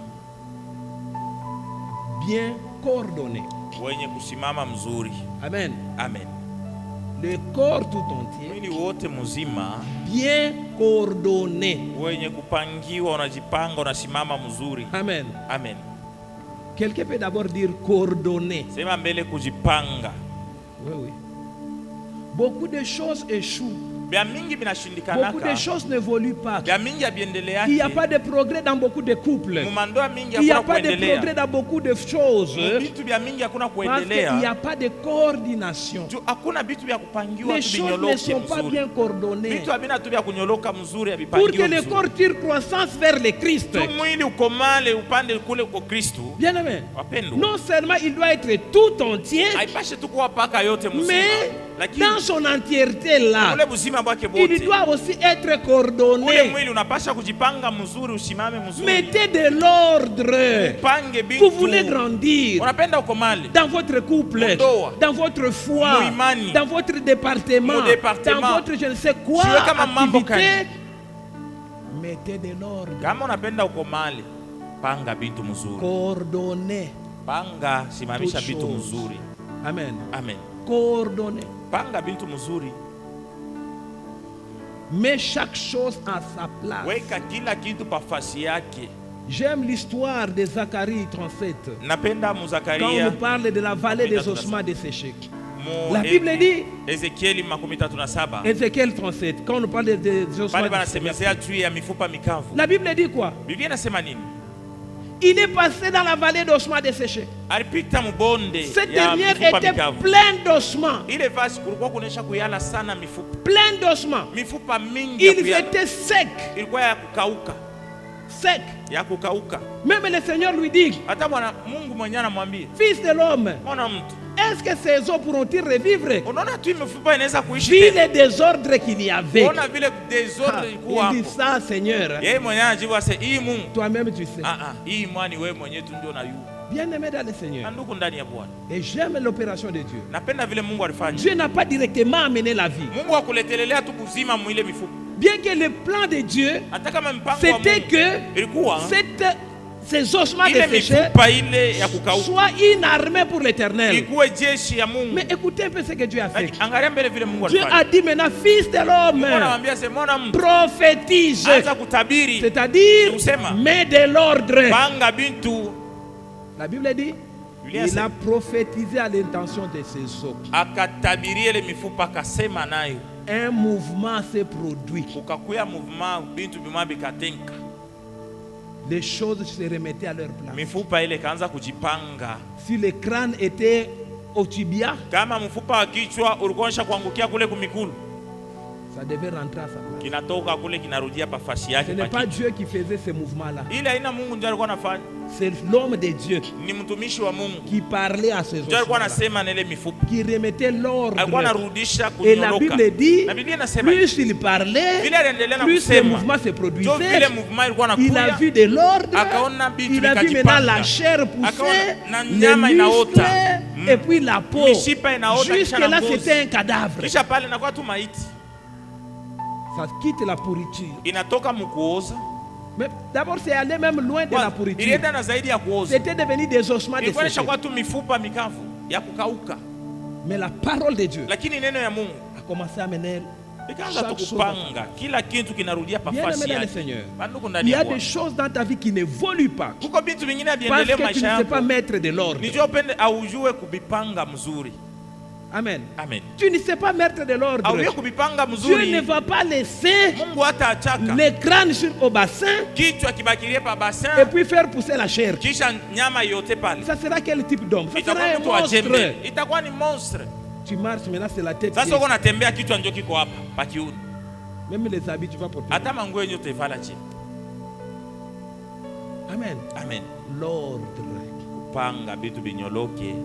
bien coordonné. wenye kusimama mzuri. Amen. Amen. Le corps tout entier, Mwili wote mzima bien coordonné. wenye kupangiwa, unajipanga, unasimama mzuri. Amen. Amen. Quelqu'un peut d'abord dire coordonné. Sema mbele kujipanga. Oui, oui. Beaucoup de choses échouent. Bia mingi Beaucoup de binashindikanaka, choses n'évoluent pas. bia mingi abiendelea Il n'y a yake, pas de progrès dans beaucoup de couples. mumandoa mingi Il n'y a hakuna pas de progrès kuendelea, dans beaucoup de choses. vitu bia mingi hakuna Parce qu'il n'y kuendelea, a pas de coordination. juu hakuna vitu vya kupangiwa Les tu choses ne vinyoloke sont pas mzuri. bien coordonnées. Vitu havina tu vya kunyoloka mzuri, Pour que havipangiwa le mzuri. corps tire croissance vers le Christ. Tu mwili ukomale upande kule uko Kristu. Bien aimé. Wapendwa, Non seulement il doit être tout entier, haipashe tu kuwa paka yote mzima, mais lakini dans son entièreté là, ule buzima bwake il bote, doit aussi être ule coordonné. mwili unapasha kujipanga mzuri, usimame mzuri, Mettez de l'ordre. upange Vous voulez bitu. grandir Unapenda ukomale dans votre couple, Ndoa. dans votre foi, Muimani. dans votre département, Mu département. dans votre je ne sais quoi Siwe kama mambo activité. Mettez de l'ordre. kama unapenda ukomale, panga bitu mzuri, Coordonné. panga simamisha Toutes bitu choses. mzuri. Amen. Amen. Coordonné. Panga bitu mzuri, Mets chaque chose à sa place. weka kila kitu pa fasi yake. J'aime l'histoire de Zacharie 37. Napenda Quand on Muzakaria nous parle de la vallée des ossements desséchés. La Bible dit, Ezekieli 37. Ézéchiel 37, quand on nous parle des ossements Pale desséchés. banasemezea juu ya mifupa mikavu. La Bible dit quoi? Biblia inasema nini? Il est passé dans la vallée d'ossements desséchés. Alipita mbonde Cette ya dernière mifupa était mikavu. pleine d'ossements. Ile vasi kulikuwa kunesha kuyala sana mifupa. Pleine d'ossements. Mifupa mingi ya Ils kuyala. étaient secs. Ilikuwa ya kukauka. Secs. Ya kukauka. Même le Seigneur lui dit, Hata Bwana Mungu mwenyewe anamwambia, fils de l'homme, mwana mtu, est-ce que ces os pourront-ils revivre? unaona tu mifupa inaweza kuishi Vu tena. les désordres qu'il y avait. Unaona vile desordre ilikuwa Il dit hapo. ça, Seigneur. Yeye mwenyewe anajibu ase, hii Mungu. Toi-même, tu sais. Hii mwani wewe mwenyewe tu ndio unayua. Bien-aimé dans le Na Seigneur. ndugu ndani ya Bwana. Et j'aime l'opération de Dieu. Napenda vile Mungu alifanya. Dieu n'a pas directement amené la vie. Mungu akuletelelea tu buzima mwile mifupa. Bien que le plan de Dieu, Hata kama mpango wa c'était Mungu que ilikuwa ces ossements ile desséchés mifupa ile ya kukauka soient une armée pour l'éternel. ikuwe jeshi ya Mungu. Mais écoutez un peu ce que Dieu a fait. Angalia mbele vile Mungu Dieu alifanya. a dit maintenant, fils de Mungu l'homme, anamwambia sema mwana mtu prophétise. anza kutabiri, C'est-à-dire, Usema. mets de l'ordre. panga bintu. La Bible dit, Biblia il a sema prophétisé à l'intention de ses os. akatabiria ile mifupa akasema nayo. Un mouvement s'est produit. Kukakuya mouvement bintu bimwa bikatenka. Les choses se remettaient à leur place. Mifupa ile kaanza kujipanga. Si le crâne était au tibia, Kama mfupa wa kichwa ulikuwa unaisha kuangukia kule kumikulu, ça devait rentrer à sa place. kinatoka kule kinarudia pa fasi Ce yake n'est pa pas kichwa. Dieu qui faisait ce mouvement-là. Ile haina Mungu ndio alikuwa anafanya, C'est l'homme de Dieu ni mtumishi wa Mungu qui parlait à ses ndio alikuwa ossements, anasema na ile mifupa, qui remettait l'ordre. alikuwa anarudisha Et la kunyoroka. Bible dit, Na Biblia inasema plus il parlait, vile aliendelea na plus le kusema, mouvement se ndio produisait. vile mouvement ilikuwa Il a inakuja, vu de l'ordre, akaona vitu il a vu maintenant vikajipanga. la chair pousser, Akaona na les nyama inaota. muscles, et puis la peau. Mishipa inaota, kisha Jusque na là, ngozi. c'était un cadavre. Kisha pale inakuwa tu maiti, Ça quitte la pourriture. inatoka mkuoza. Mais d'abord, c'est allé même loin de la pourriture. Ilienda na zaidi ya kuoza, C'était devenu des ossements ilikuwa desséchés. inakuwa tu mifupa mikavu ya kukauka, Mais la parole de Dieu lakini neno ya Mungu a commencé à mener ikaanza chaque tu chose. kupanga, kila kitu kinarudia pa Bien-aimé fasi dans le yake. Seigneur, Banduku il ndani y ya a des Bwana, choses dans ta vie qui n'évoluent pas kuko vitu vingine parce viendelee que tu maisha ne sais pas yako, mettre de l'ordre. nijua upende aujue kubipanga mzuri. Amen. Amen. Tu ne sais pas mettre de l'ordre. Aujue kubipanga Dieu mzuri, ne va pas laisser Mungu hata achaka le crâne sur au bassin kichwa kibakirie pa et bassin, puis faire pousser la chair. kisha nyama yote pale. Ça sera quel type d'homme? Ça sera Itakuwa un mtu wa monstre. jembe, itakuwa ni monstre. Tu marches maintenant, c'est la tête. Sasa qui uko est- natembea kichwa ndio kiko hapa pa kiuno, Même les habits, tu vas porter. hata manguo yenyewe utaivala chini. Amen. Amen. L'ordre. Panga bitu binyoloke,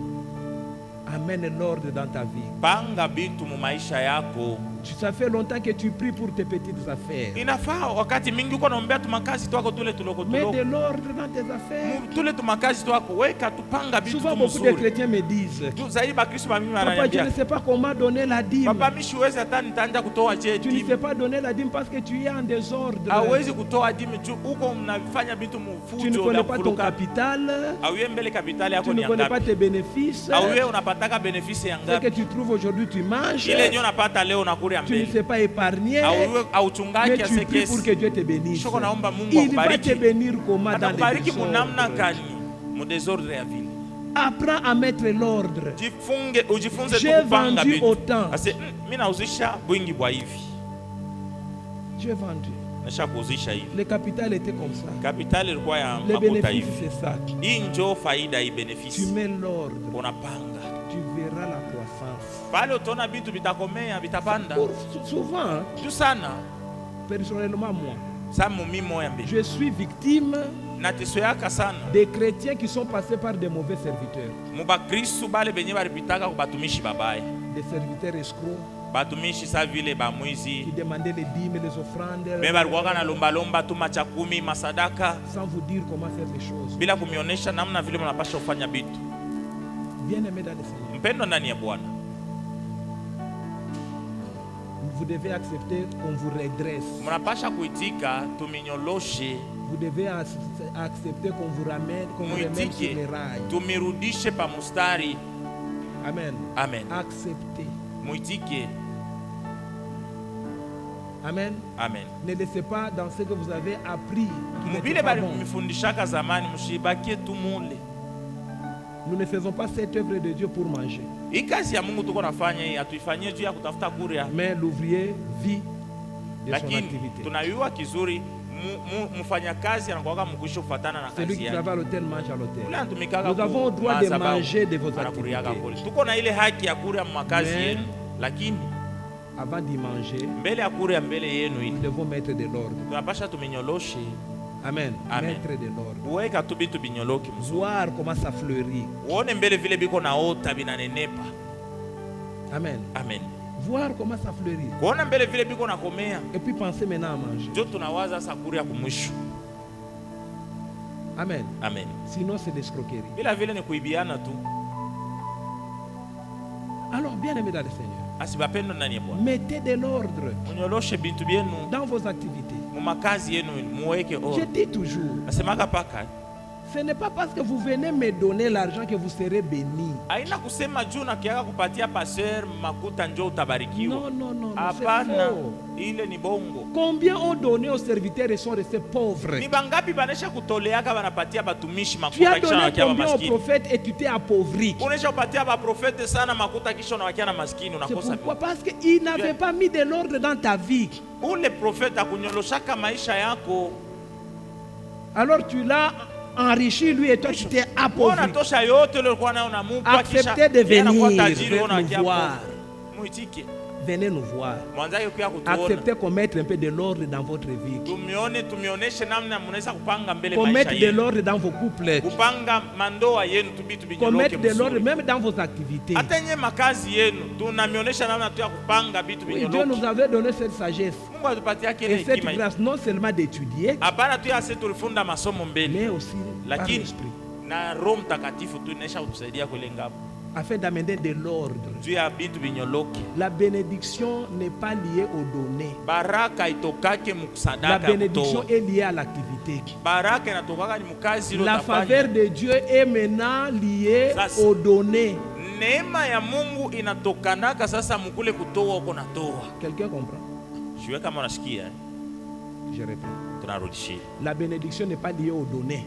Amène l'ordre dans ta vie. panga bitu mu maisha yako. Ça fait longtemps que tu pries pour tes petites affaires. Inafaa wakati mingi uko naombea tu makazi twako tule tuloko Mets tuloko, de l'ordre dans tes affaires. tule tu makazi twako, weka tupanga bitu Souvent, beaucoup de mzuri. chrétiens me disent, Tu zaidi ba Kristo ba mimi papa, je ne wananiambia, sais pas comment donner la dîme. papa mimi siwezi hata nitaanza kutoa je Tu ne sais dimi. pas donner la dîme parce que tu es en désordre. Hauwezi kutoa dimi juu uko mnafanya vitu Tu ne mfujo connais na pas ton kufuluka. capital. Auye mbele kapitali Tu yako ne ni connais pas ngapi? tes bénéfices. Auye unapataka benefisi ya Ce que ngapi? tu trouves aujourd'hui, tu manges. Ile yenyewe unapata leo unakula Tu ne mbele. sais pas épargner. Auye Mais auchungaki tu pries pour que asekesi. Dieu te bénisse. Shoko naomba Mungu Il va te akubariki. bénir comment dans les Atakubariki munamna désordres. gani? Mu desordre ya vile. Apprends à mettre l'ordre. Ujifunze tu J'ai kupanga vendu vitu. autant. Ase mimi nauzisha bwingi bwa hivi. J'ai vendu. Nasha kuuzisha hivi. Le capital était comme ça. Kapitali ilikuwa ya Les makuta bénéfices, hivi. c'est ça. Hii njoo faida hii Tu benefisi. mets l'ordre. Unapanga. Tu verras la croissance. Pale utaona vitu vitakomea, vitapanda. Souvent, Tu sana. personnellement, moi, Sa mumi moya mbele. je suis victime Na teso yaka sana. des chrétiens qui sont passés par des mauvais serviteurs. Muba Kristu bale benye balipitaka kubatumishi babaya. Des serviteurs escrocs Batumishi sa vile ba qui mwizi. demandaient les dîmes, les offrandes, Beba alikuwa na lomba lomba tu machakumi, masadaka sans vous dire comment faire les choses. bila kumionesha namna vile mnapaswa kufanya vitu. Bien-aimés dans le Seigneur, Mpendo ndani ya Bwana. vous devez accepter qu'on vous redresse. Mnapasha kuitika tuminyoloshe, Vous devez accepter qu'on vous ramène, qu'on vous remène sur muitike, les rails. tumirudishe pa mustari. Amen. Amen. Acceptez. Muitike. Amen. Amen. Ne laissez pas dans ce que vous avez appris qui n'était Mubile pas bali bon. mifundishaka zamani mushibakie tu mule. Nous ne faisons pas cette œuvre de Dieu pour manger. Hii kazi ya Mungu tuko nafanya hii hatuifanyie juu ya kutafuta kuria. Mais l'ouvrier vit de son Lakini activité. tunayua kizuri mfanya kazi anakuwa mkwisho kufuatana na Celui kazi qui yake. travaille à l'hôtel mange à l'hôtel. Ule anatumikaka Nous avons le droit de manger de vos anakuriaka activités. kule. Tuko na ile haki ya kuria makazi Mais- yenu, lakini Avant d'y manger, mbele ya kuria mbele yenu nous ile devons mettre de l'ordre. tunapasha tuminyoloshe Amen. Amen. Mettre de l'ordre. uweka tu bitu binyoloki mzuri. Voir comment ça fleurit. Uone mbele vile biko naota binanenepa. Amen. Amen. Voir comment ça fleurit. Kuona mbele vile biko nakomea, Et puis penser maintenant à manger. ndio tunawaza sasa kuria kumwisho. Amen. Amen. Sinon, c'est l'escroquerie. Bila vile ni kuibiana tu. Alors, bien aimé dans le Seigneur, Asibapendo ndani ya Bwana. mettez de l'ordre Munyoloshe bintu byenu dans vos activités. mu makazi yenu muweke Je ordre. dis toujours, Nasemaka paka ce n'est pas parce que vous venez me donner l'argent que vous serez béni. haina kusema juu na kiaka kupatia pasteur makuta njoo utabarikiwa. Non, non, non, non, c'est Hapana, faux. ile ni bongo. Combien ont donné aux serviteurs et sont restés pauvres? Ni bangapi banesha kutoleaka banapatia batumishi Tu makuta as kisha donné wanawakia combien aux maskini. prophètes et tu t'es appauvri. Unesha kupatia ba profete sana makuta kisha unawakia na maskini C'est unakosa. pourquoi? Parce qu'ils n'avaient pas mis de l'ordre dans ta vie. Ule profeta akunyoloshaka maisha yako. Alors tu l'as enrichi lui et toi tu t'es Ona appauvri. tosha yote ile ulikuwa nayo namupa kisha Acceptez de yeye anakuwa venir tajiri vers unawakia nous voir. hapo. Muitike. Venez nous voir. Mwanzaje kuya kutuona. Acceptez qu'on mette un peu de l'ordre dans votre vie. Tumioneshe namna mnaweza kupanga mbele Qu'on maisha mette de yenu. l'ordre dans vos couples. Kupanga mandoa yenu tubitu Qu'on mette binyoloke de l'ordre mzuri. même dans vos activités. Hata nye makazi yenu tunamionyesha namna tu ya kupanga bitu Oui, Dieu binyoloke. nous avait donné cette sagesse Mungu atupatia kile et cette hekima. grâce non seulement d'étudier, Hapana tu yase tulifunda masomo mbele, mais aussi par lakini l'esprit, na Roho Mtakatifu tu inaisha kutusaidia kule ngapo afin d'amener de l'ordre. juu ya bitu binyoloke. La bénédiction n'est pas liée aux données. Baraka itokake La mkusadaka bénédiction kutoa. est liée à l'activité. Baraka inatokaka ni mkazi ile La utafanya. faveur de Dieu est maintenant liée Sasa. aux données. Neema ya Mungu inatokanaka sasa mkule kutoa uko natoa. Quelqu'un comprend? Siwe kama unasikia, Je répète. tunarudishia. La bénédiction n'est pas liée aux données.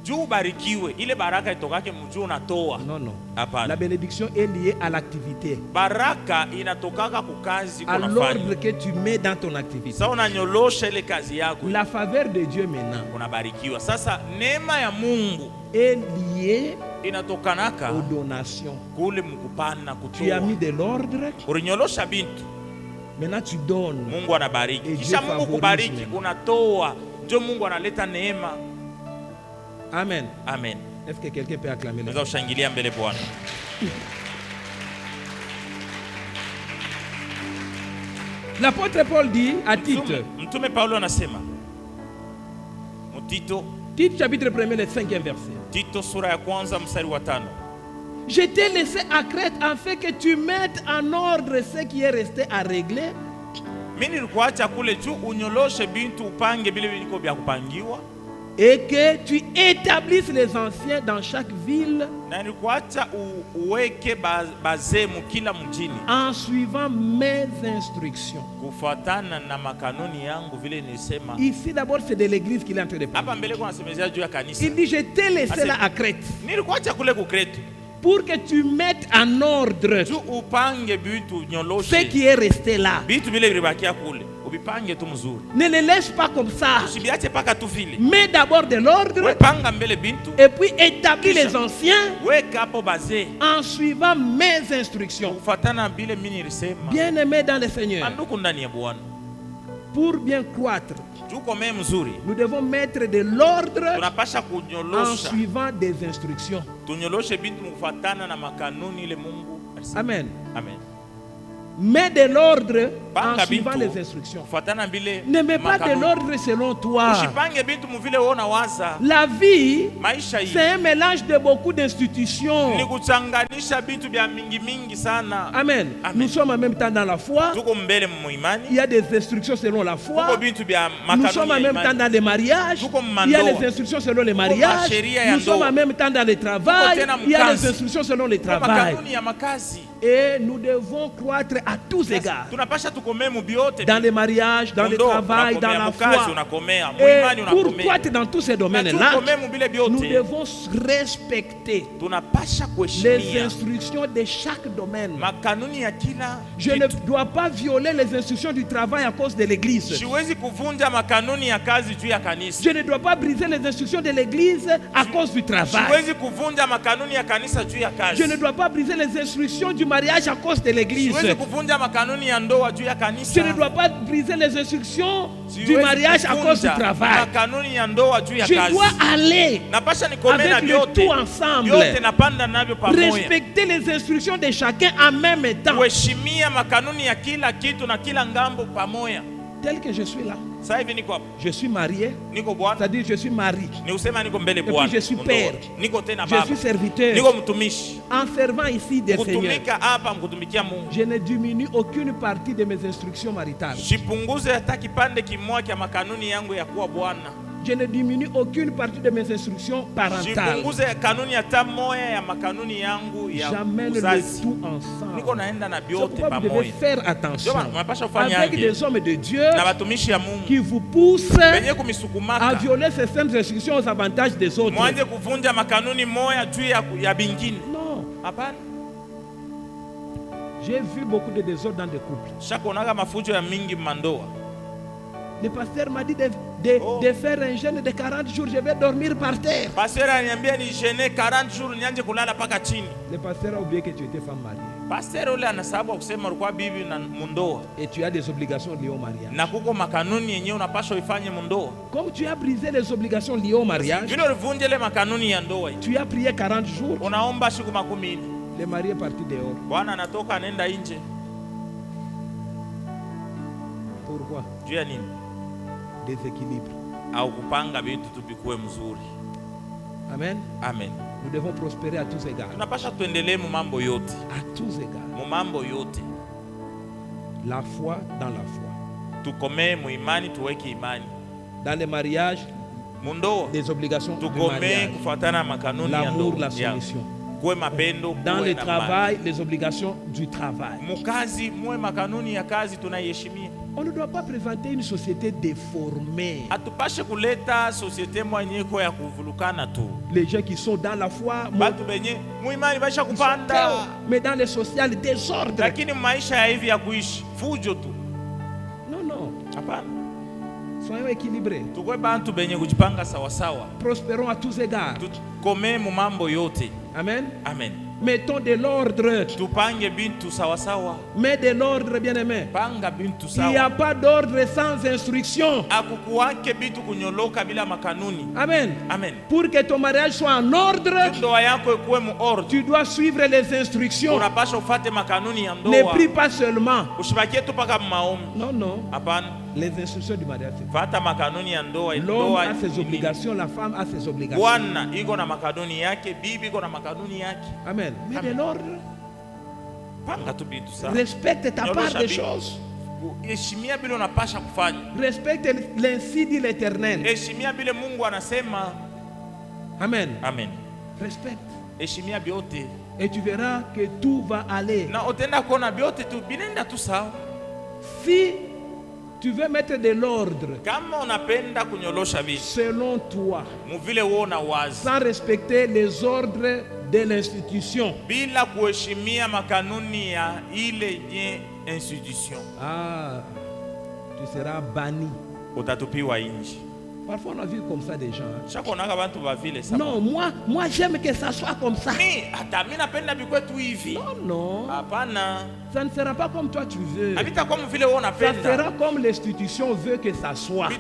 Juu ubarikiwe, ile baraka itokake mjuu unatoa. Non, non. La Hapana. bénédiction est liée à l'activité, Baraka inatokaka kukazi à kunafanya. l'ordre que tu mets dans ton activité. Sasa unanyolosha ile kazi yako. La faveur de Dieu maintenant Unabarikiwa. Sasa neema ya Mungu est liée inatokanaka aux donations. kule mkupana Tu as mis kutoa. de l'ordre, Ulinyolosha bintu, maintenant tu donnes. Mungu anabariki. Et Kisha Dieu Mungu favorise kubariki, même. unatoa. Ndio Mungu analeta neema. Amen. Amen. Est-ce que quelqu'un peut acclamer le Naweza Seigneur? kushangilia mbele Bwana. L'apôtre Paul dit à Tite, Mtume Paulo anasema Mtito, Tite chapitre 1er, le 5e verset. Tito sura ya kwanza mstari wa 5. Je t'ai laissé à Crète afin que tu mettes en ordre ce qui est resté à régler Mimi nilikuacha kule juu unyoloshe bintu upange bile biliko vya kupangiwa, et que tu établisses les anciens dans chaque ville na nilikuacha uweke bazee mukila mjini en suivant mes instructions. kufuatana na makanuni yangu vile nilisema. Ici d'abord c'est de l'église qu'il est en train de parler. Hapa mbele kwa nasemezea juu ya kanisa. Il dit je t'ai laissé là à Crète Nilikuacha kule ku Krete pour que tu mettes en ordre juu upange bitu ce nyoloshe. qui est resté là. Bitu vile vilibakia kule ubipange tu mzuri. Ne les laisse pas comme ça. Usibiache paka tu vile. Mets d'abord de l'ordre Wepanga mbele bintu, et puis établis les anciens weka hapo bazee en suivant mes instructions. kufuatana bile mimi nilisema. Bien-aimés dans le Seigneur, Anduku ndani ya Bwana. pour bien croître, Juu kome mzuri. nous devons mettre de l'ordre Tunapasha en kunyolosha. suivant des instructions. Tunyoloshe bintu kufuatana na makanuni ile Mungu alisema. Amen. Amen. Mets de l'ordre en Panga suivant bintu les instructions. kufuatana bile Ne mets pas de makanuni. l'ordre selon toi. Usipange bintu muvile uona waza. La vie, Maisha hii c'est un mélange de beaucoup d'institutions. ni kuchanganisha bintu vya mingi mingi sana. Amen. Amen. Nous sommes en même temps dans la foi. Tuko mbele Il muimani. y a des instructions selon la Tuko foi. bintu vya Nous sommes en makanuni ya même temps imani. dans les mariages. Tuko Il y a mmandoa. les instructions selon les mariages. sheria ya Nous sommes ndoa. en même temps dans le travail. tena Il y a les mkazi. instructions selon le Tuko travail. makanuni ya makazi. Et nous devons croître à tous égards. Tunapasha tukomee mubiote. Dans les mariages, dans le travail, dans la foi. Et pour être dans tous ces domaines-là, nous devons respecter les instructions de chaque domaine. Je ne dois pas violer les instructions du travail à cause de l'église. Je ne dois pas briser les instructions de l'église à cause du travail. Je ne dois pas briser les instructions du mariage à cause de l'église. Je ne dois pas briser les instructions du mariage à cause du travail. Je dois aller avec le tout ensemble. Respecter les instructions de chacun en même temps. Tel que je suis là. Je suis marié. C'est-à-dire je suis mari. Et puis je suis père. Je suis serviteur. En servant ici des seigneurs, je ne diminue aucune partie de mes instructions maritales. Je ne diminue aucune partie de mes instructions parentales. J'amène le tout ensemble. C'est pourquoi vous devez faire attention avec des hommes de Dieu qui vous poussent à violer ces mêmes instructions aux avantages des autres. Non. J'ai vu beaucoup de désordre dans des couples. Le pasteur m'a dit de faire un jeûne de 40 jours. Je vais dormir par terre. Le pasteur a oublié que tu étais femme mariée. Et tu as des obligations liées au mariage. Comme tu as brisé les obligations liées au mariage, tu as prié 40 jours. Le mari est parti dehors. Pourquoi? Déséquilibre. Amen. Amen. Nous devons prospérer à tous égards. À tous égards. La foi dans la foi. Dans les mariages, les obligations du mariage. L'amour, la soumission. Dans le travail, les obligations du travail. On ne doit pas présenter une société déformée. Les gens qui sont dans la foi, mais dans le social, désordre. Non, non. Soyons équilibrés. Prospérons à tous égards. Amen. Amen. Mettons de l'ordre. Mais de l'ordre, bien-aimé. Il n'y a pas d'ordre sans instruction. Amen. Amen. Pour que ton mariage soit en ordre, tu dois suivre les instructions. Ne prie pas seulement. Non, non. Les instructions du mariage. L'homme a ses obligations, la femme a ses obligations. Amen. Mais de l'ordre. Respecte ta part des choses. Respecte l'ainsi dit l'Éternel. Amen. Amen. Respecte. Et tu verras que tout va aller. Si tu veux mettre de l'ordre selon toi, sans respecter les ordres de l'institution, tu seras banni. Parfois on a vu comme ça des gens. Non, moi j'aime que ça soit comme ça. Non, non. Ça ne sera pas comme toi tu veux. Ça sera comme l'institution veut que ça soit.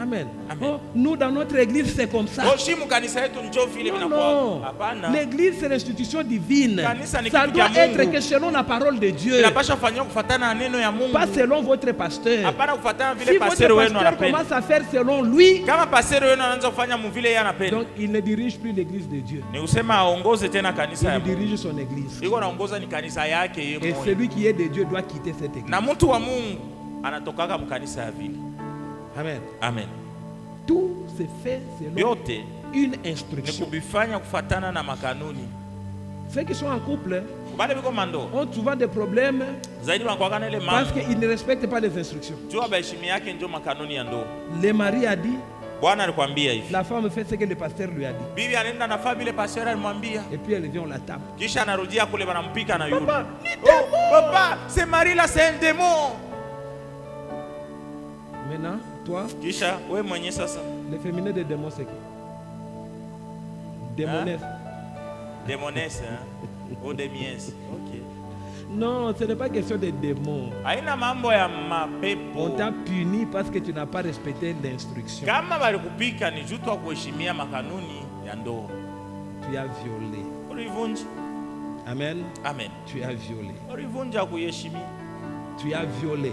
Amen. Oh, nous dans notre église c'est comme ça. Non, non. L'église c'est l'institution divine. Ça doit être que selon la parole de Dieu. Pas selon votre pasteur. Si votre pasteur commence à faire selon lui, donc il ne dirige plus l'église de Dieu. Il dirige son église. Et celui qui est de Dieu doit quitter cette église. Amen. Amen. Tout se fait selon une instruction. Ceux qui sont en couple bale biko mando ont souvent des problèmes zaidi wanakuwa na ile parce mambo qu'ils ne respectent pas les instructions. jua baheshimi yake ndio makanuni ya ndoa. Le mari a dit, Bwana alikwambia hivi, la femme fait ce que le pasteur lui a dit. bibi anaenda na faa vile pastor alimwambia, Et puis elle vient, on la tape. kisha anarudia kule wanampika na yule. Papa, Papa, c'est Marie là, c'est un démon. Maintenant, toi, Kisha wewe mwenye sasa le féminin de démon c'est qui? Démonesse. démonesse ou démiesse. OK. Non, ce n'est pas question de démons. Haina mambo ya On mapepo. t'a puni parce que tu n'as pas respecté l'instruction. Kama balikupika ni jutu wa kuheshimia makanuni ya ndoa. Tu as violé. Ulivunja. Amen. Amen. Tu as violé. Ulivunja kuheshimia. Tu as violé.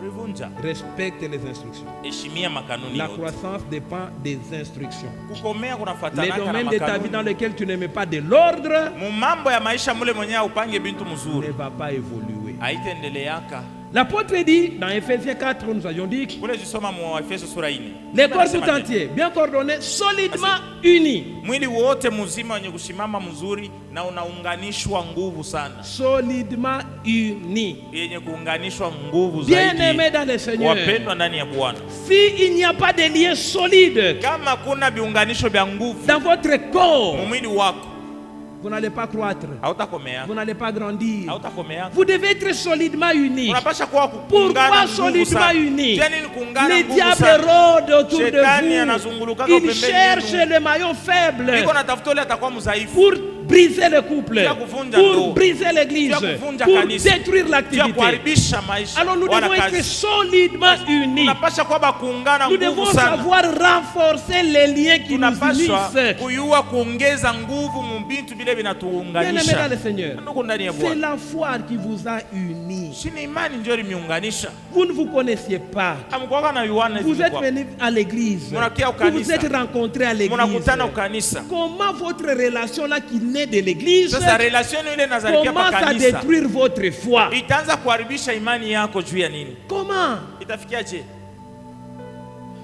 Ulivunja. Respecte les instructions. Heshimia makanuni La yote. croissance dépend des instructions. Kukomea Les kunafuatana na domaines de ta vie dans makanuni. lesquels tu n'aimes pas de l'ordre Mu mambo ya maisha mule mwenyewe upange bintu ne mzuri. va pas évoluer. Haitaendeleaka. L'apôtre dit, dans Ephésiens 4, nous avions dit, Kule jisoma mu Efeso sura 4. les corps tout entiers, bien coordonnés, solidement unis. Mwili wote mzima wenye kusimama mzuri na unaunganishwa nguvu sana. Solidement unis. Yenye kuunganishwa nguvu Bien-aimés zaidi. dans le Seigneur, Wapendwa ndani ya Bwana. s'il n'y a pas de lien solide Kama kuna viunganisho vya nguvu dans votre corps, mu mwili wako, vous n'allez pas croître, hautakomea. vous n'allez pas grandir. Hautakomea. Vous devez être solidement unis. Unapasha kuwa Pourquoi kuungana nguvu solidement sana. unis? Je nini kuungana Le nguvu diable sana? rôde autour de Shetani vous. anazungulukaka Il pembeni cherche yenu. le maillon faible Iko natafuta ile atakuwa mdhaifu. pour briser le couple, Vya kuvunja pour ndoa. briser l'église, Vya kuvunja pour kanisa. détruire Vya l'activité. kuharibisha maisha. Alors nous wala devons être kazi. solidement unis. Tunapasha kuwa kuungana Nous nguvu devons sana. savoir renforcer les liens qui nous Tunapaswa unissent. kuyua kuongeza nguvu mu bintu bile Bien-aimés dans vinatuunganisha. le Seigneur, Ndugu ndani ya c'est Bwana. la foi qui vous a unis. Shini imani ndio limeunganisha. Vous ne vous connaissiez pas. Amkuwaka na Yohana Vous êtes zilikuwa. venus à l'église. Munakia Vous vous ukanisa. êtes rencontrés à l'église. Munakutana ukanisa. Comment votre relation là qui naît de l'église Sasa relation ile inazalikia kwa commence à kanisa. détruire votre foi? Itaanza kuharibisha imani yako juu ya nini? Comment? Itafikiaje?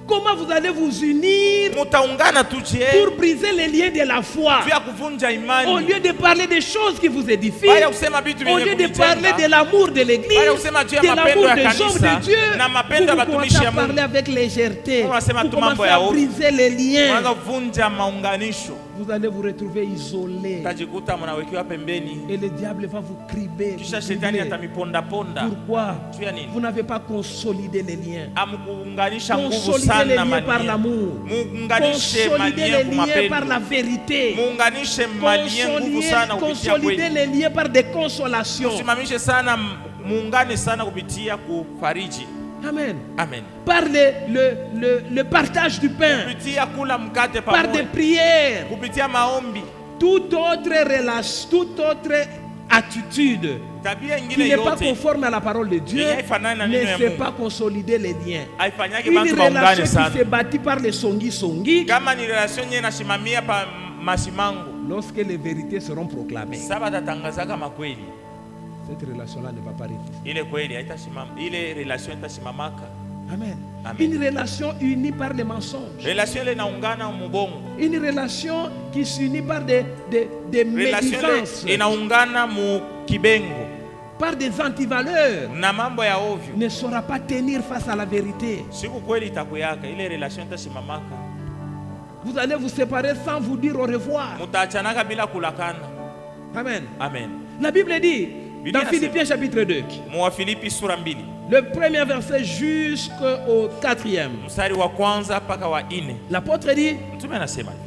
Comment vous allez vous unir Mutaungana tu je pour briser les liens de la foi? juu ya kuvunja Au imani. lieu de parler des choses qui vous édifient, Baya kusema vitu au vyenye lieu de parler de kujenga. l'amour de l'église, Baya kusema juu ya de mapendo l'amour ya des hommes kanisa de Dieu, na mapendo ya vous watumishi commencez ya à Mungu. parler avec légèreté. Unasema Vous tu mambo commencez ya à ovyo. briser les liens. Mwanza kuvunja maunganisho. Vous allez vous retrouver isolés. Utajikuta mnawekewa pembeni. Et le diable va vous criber. Kisha vous shetani crier. atamiponda ponda. Pourquoi? Juu ya nini? Vous n'avez pas consolidé les liens. Amkuunganisha nguvu Consolider les sana liens par mania. l'amour. Muunganishe Consolider mania les kwa liens par la mapendo. vérité. Muunganishe mania nguvu sana kupitia Consolider kweli. les liens par des consolations. Usimamishe sana, muungane sana kupitia kufariji. Amen. Amen. Par le partage du pain. Kupitia kula mkate Par des pamoja. prières. Kupitia maombi. Toute autre relation, toute autre attitude Tabia qui ingine n'est pas yote conforme à la parole de Dieu yenye haifanani na ne neno ya sait Mungu. pas consolider les liens. Haifanyake Une bantu baungane relation qui sana. se bâtit par les songi-songi, Kama ni relation yenye inasimamia pa masimango. lorsque les vérités seront proclamées, Saba tatangazaka makweli. cette relation-là ne va pas résister. Ile kweli haitasimama. Ile relation itasimamaka. Amen. Amen. Une relation unie par les mensonges. Relation ile inaungana mubongo. Une relation qui s'unit par des Relation médisances, ile inaungana mu kibengo par des antivaleurs, na mambo ya ovyo. ne saura pas tenir face à la vérité. Siku kweli itakuyaka, ile relation itasimamaka. Vous allez vous séparer sans vous dire au revoir. Mutaachanaka bila kulakana. Amen. Amen. La Bible dit, Biblia dans Philippiens chapitre 2, Mu Wafilipi sura 2. le premier verset jusqu'au 4e, Mstari wa kwanza mpaka wa 4. l'apôtre dit, Mtume anasema hivi.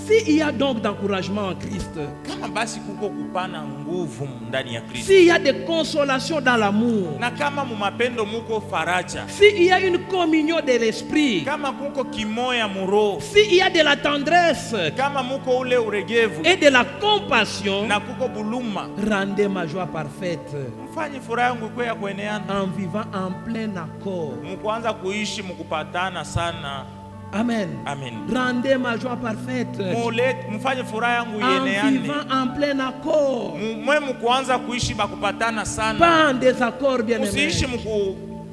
s'il y a donc d'encouragement en Christ, Kama basi kuko kupana nguvu ndani ya Kristo. s'il y a de consolation dans l'amour, Na kama mu mapendo muko faraja. s'il y a une communion de l'esprit, Kama kuko kimoya muroho. s'il y a de la tendresse Kama muko ule uregevu. et de la compassion, Na kuko buluma. rendez ma joie parfaite Mfanye furaha yangu ikuwe ya kueneana. en vivant en plein accord. Mkuanza kuishi mkupatana sana. Amen. Amen. Rendez ma joie parfaite Mfanye furaha yangu en ieneane. vivant en plein accord. Mwe mkuanza kuishi bakupatana sana. Pas en désaccord, bien Usiishi aimé.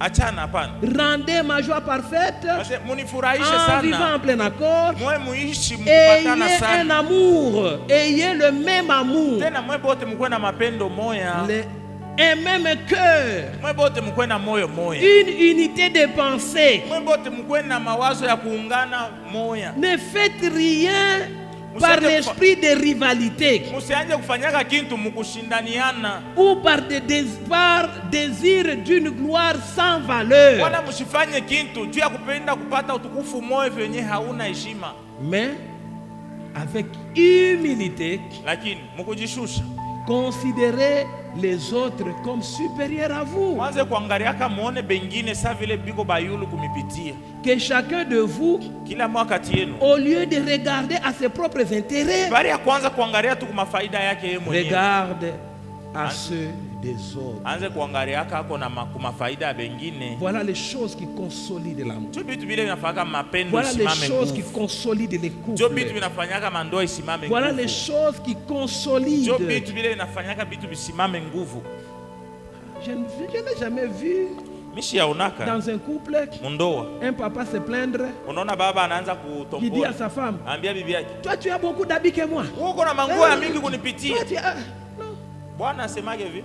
Achana hapana. Rendez ma joie parfaite Munifurahishe en vivant sana. en plein accord. Mwe muishi Ayez mkipatana un sana. amour. Ayez le même amour. Tena mwe bote mkwe na mapendo moya. Un même cœur. Mwe bote mkwe na moyo moya. Une unité de pensée. Mwe bote mkwe na mawazo ya kuungana moya. Ne faites rien par l'esprit de rivalité Musianje kufanyaka kintu mukushindaniana. ou par désir d'une gloire sans valeur. Wala musifanye kintu juu ya kupenda kupata utukufu moyo venye hauna heshima. Mais avec humilité, Lakini mukujishusha. considérez les autres comme supérieurs à vous. Mwanze kuangaliaka muone bengine sa vile biko bayulu kumipitia. Que chacun de vous, Kila mwaka yenu. au lieu de regarder à ses propres intérêts, Bari ya kwanza kuangalia tu kuma faida yake yeye mwenyewe. regarde à ceux des autres. Anze kuangalia kako na kuma faida ya bengine. Voilà les choses qui consolident l'amour. Jo bitu vile vinafanyaka mapendo Voilà les isimame choses qui nguvu. consolident les Jo bitu couples. vinafanyaka mandoa isimame nguvu. Voilà les choses qui Jo consolident. bitu vile vinafanyaka bitu bisimame nguvu. Je n'ai jamais vu Mishi yaonaka dans un couple mundoa. un papa se plaindre Unaona baba anaanza qui dit à kutombola. sa femme, Ambia bibi yake, toi tu as beaucoup d'habits que moi. uko na manguo ya mingi kunipitia. Toi, tu as... Non. Bwana asemage hivi.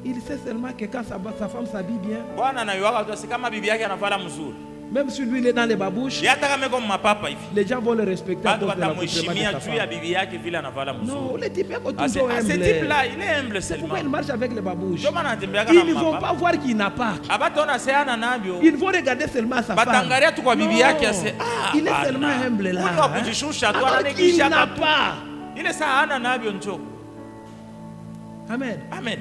Il sait seulement que quand sa femme s'habille bien, Bwana anayuaka tu kama bibi yake anavala mzuri. même si lui il est dans les babouches, Yata kama iko mapapa hivi. les gens vont le respecter à Bado cause de l'accoutrement de watamheshimia sa juu ya femme. bibi yake vile anavala Non, mzuri. le type est Ah, toujours ce humble. type-là, il est humble C'est seulement. pourquoi il marche avec les babouches. Ndio maana anatembeaka na Ils ne vont pas mapapa. voir qu'il n'a pas. Abataona seana nabyo. Ils vont regarder seulement sa femme. Batangalia tu kwa bibi yake Non, ase il est seulement humble là. Huyu wa kujishusha tu Alors qu'il ananegisha n'a tu. pas. Ile saa hana nabyo njo. Amen. Amen.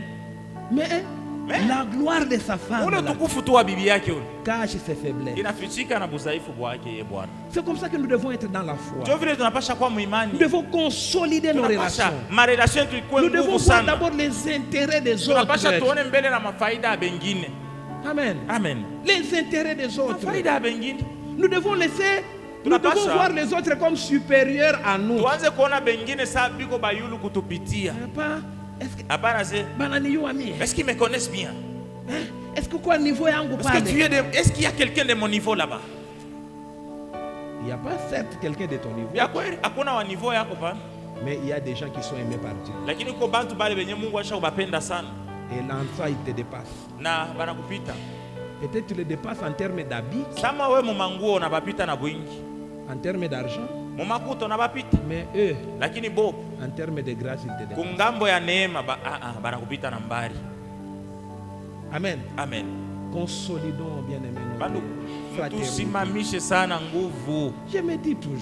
Mais Mais la gloire de sa femme ule là, tukufu tu wa bibi yake ule cache ses faiblesses. inafichika na budhaifu bwake yeye Bwana. C'est comme ça que nous devons être dans la Ndio foi. vile tunapasha kuwa muimani. Nous devons consolider nos Tunapasha relations. ma relation yetu ikuwe Nous devons nguvu voir sana. d'abord les intérêts des Tunapasha autres. tuone mbele na mafaida ya bengine. Amen. Amen. Les intérêts des autres. Mafaida ya bengine. Nous devons laisser, nous Tunapasha. devons voir les autres comme supérieurs à nous. Tuanze kuona bengine saa biko bayulu kutupitia. Pas, est-ce que Hapana se. bananiyo ami? Est-ce qu'ils me connaissent bien? Est-ce que quoi niveau yangu Est-ce que pale? tu es de... Est-ce qu'il y a quelqu'un de mon niveau là-bas? Il n'y a pas certes quelqu'un de ton niveau, Ya kweli hakuna wa niveau yako pa. mais il y a des gens qui sont aimés par Dieu. Lakini kwa bantu bale benye Mungu asha kubapenda sana Et l'enfant, il te dépasse. na banakupita. Peut-être tu le dépasses en termes d'habits, Sama we mumanguo unabapita na bwingi. en termes d'argent, Mumakuta unabapita. mais eux, Lakini bo en termes de grâce, ils te dépassent. kungambo ya neema banakupita na mbali. Amen. Amen. Consolidons, bien-aimés, Bandu notre fraternité. tusimamishe sana nguvu. Je me dis toujours,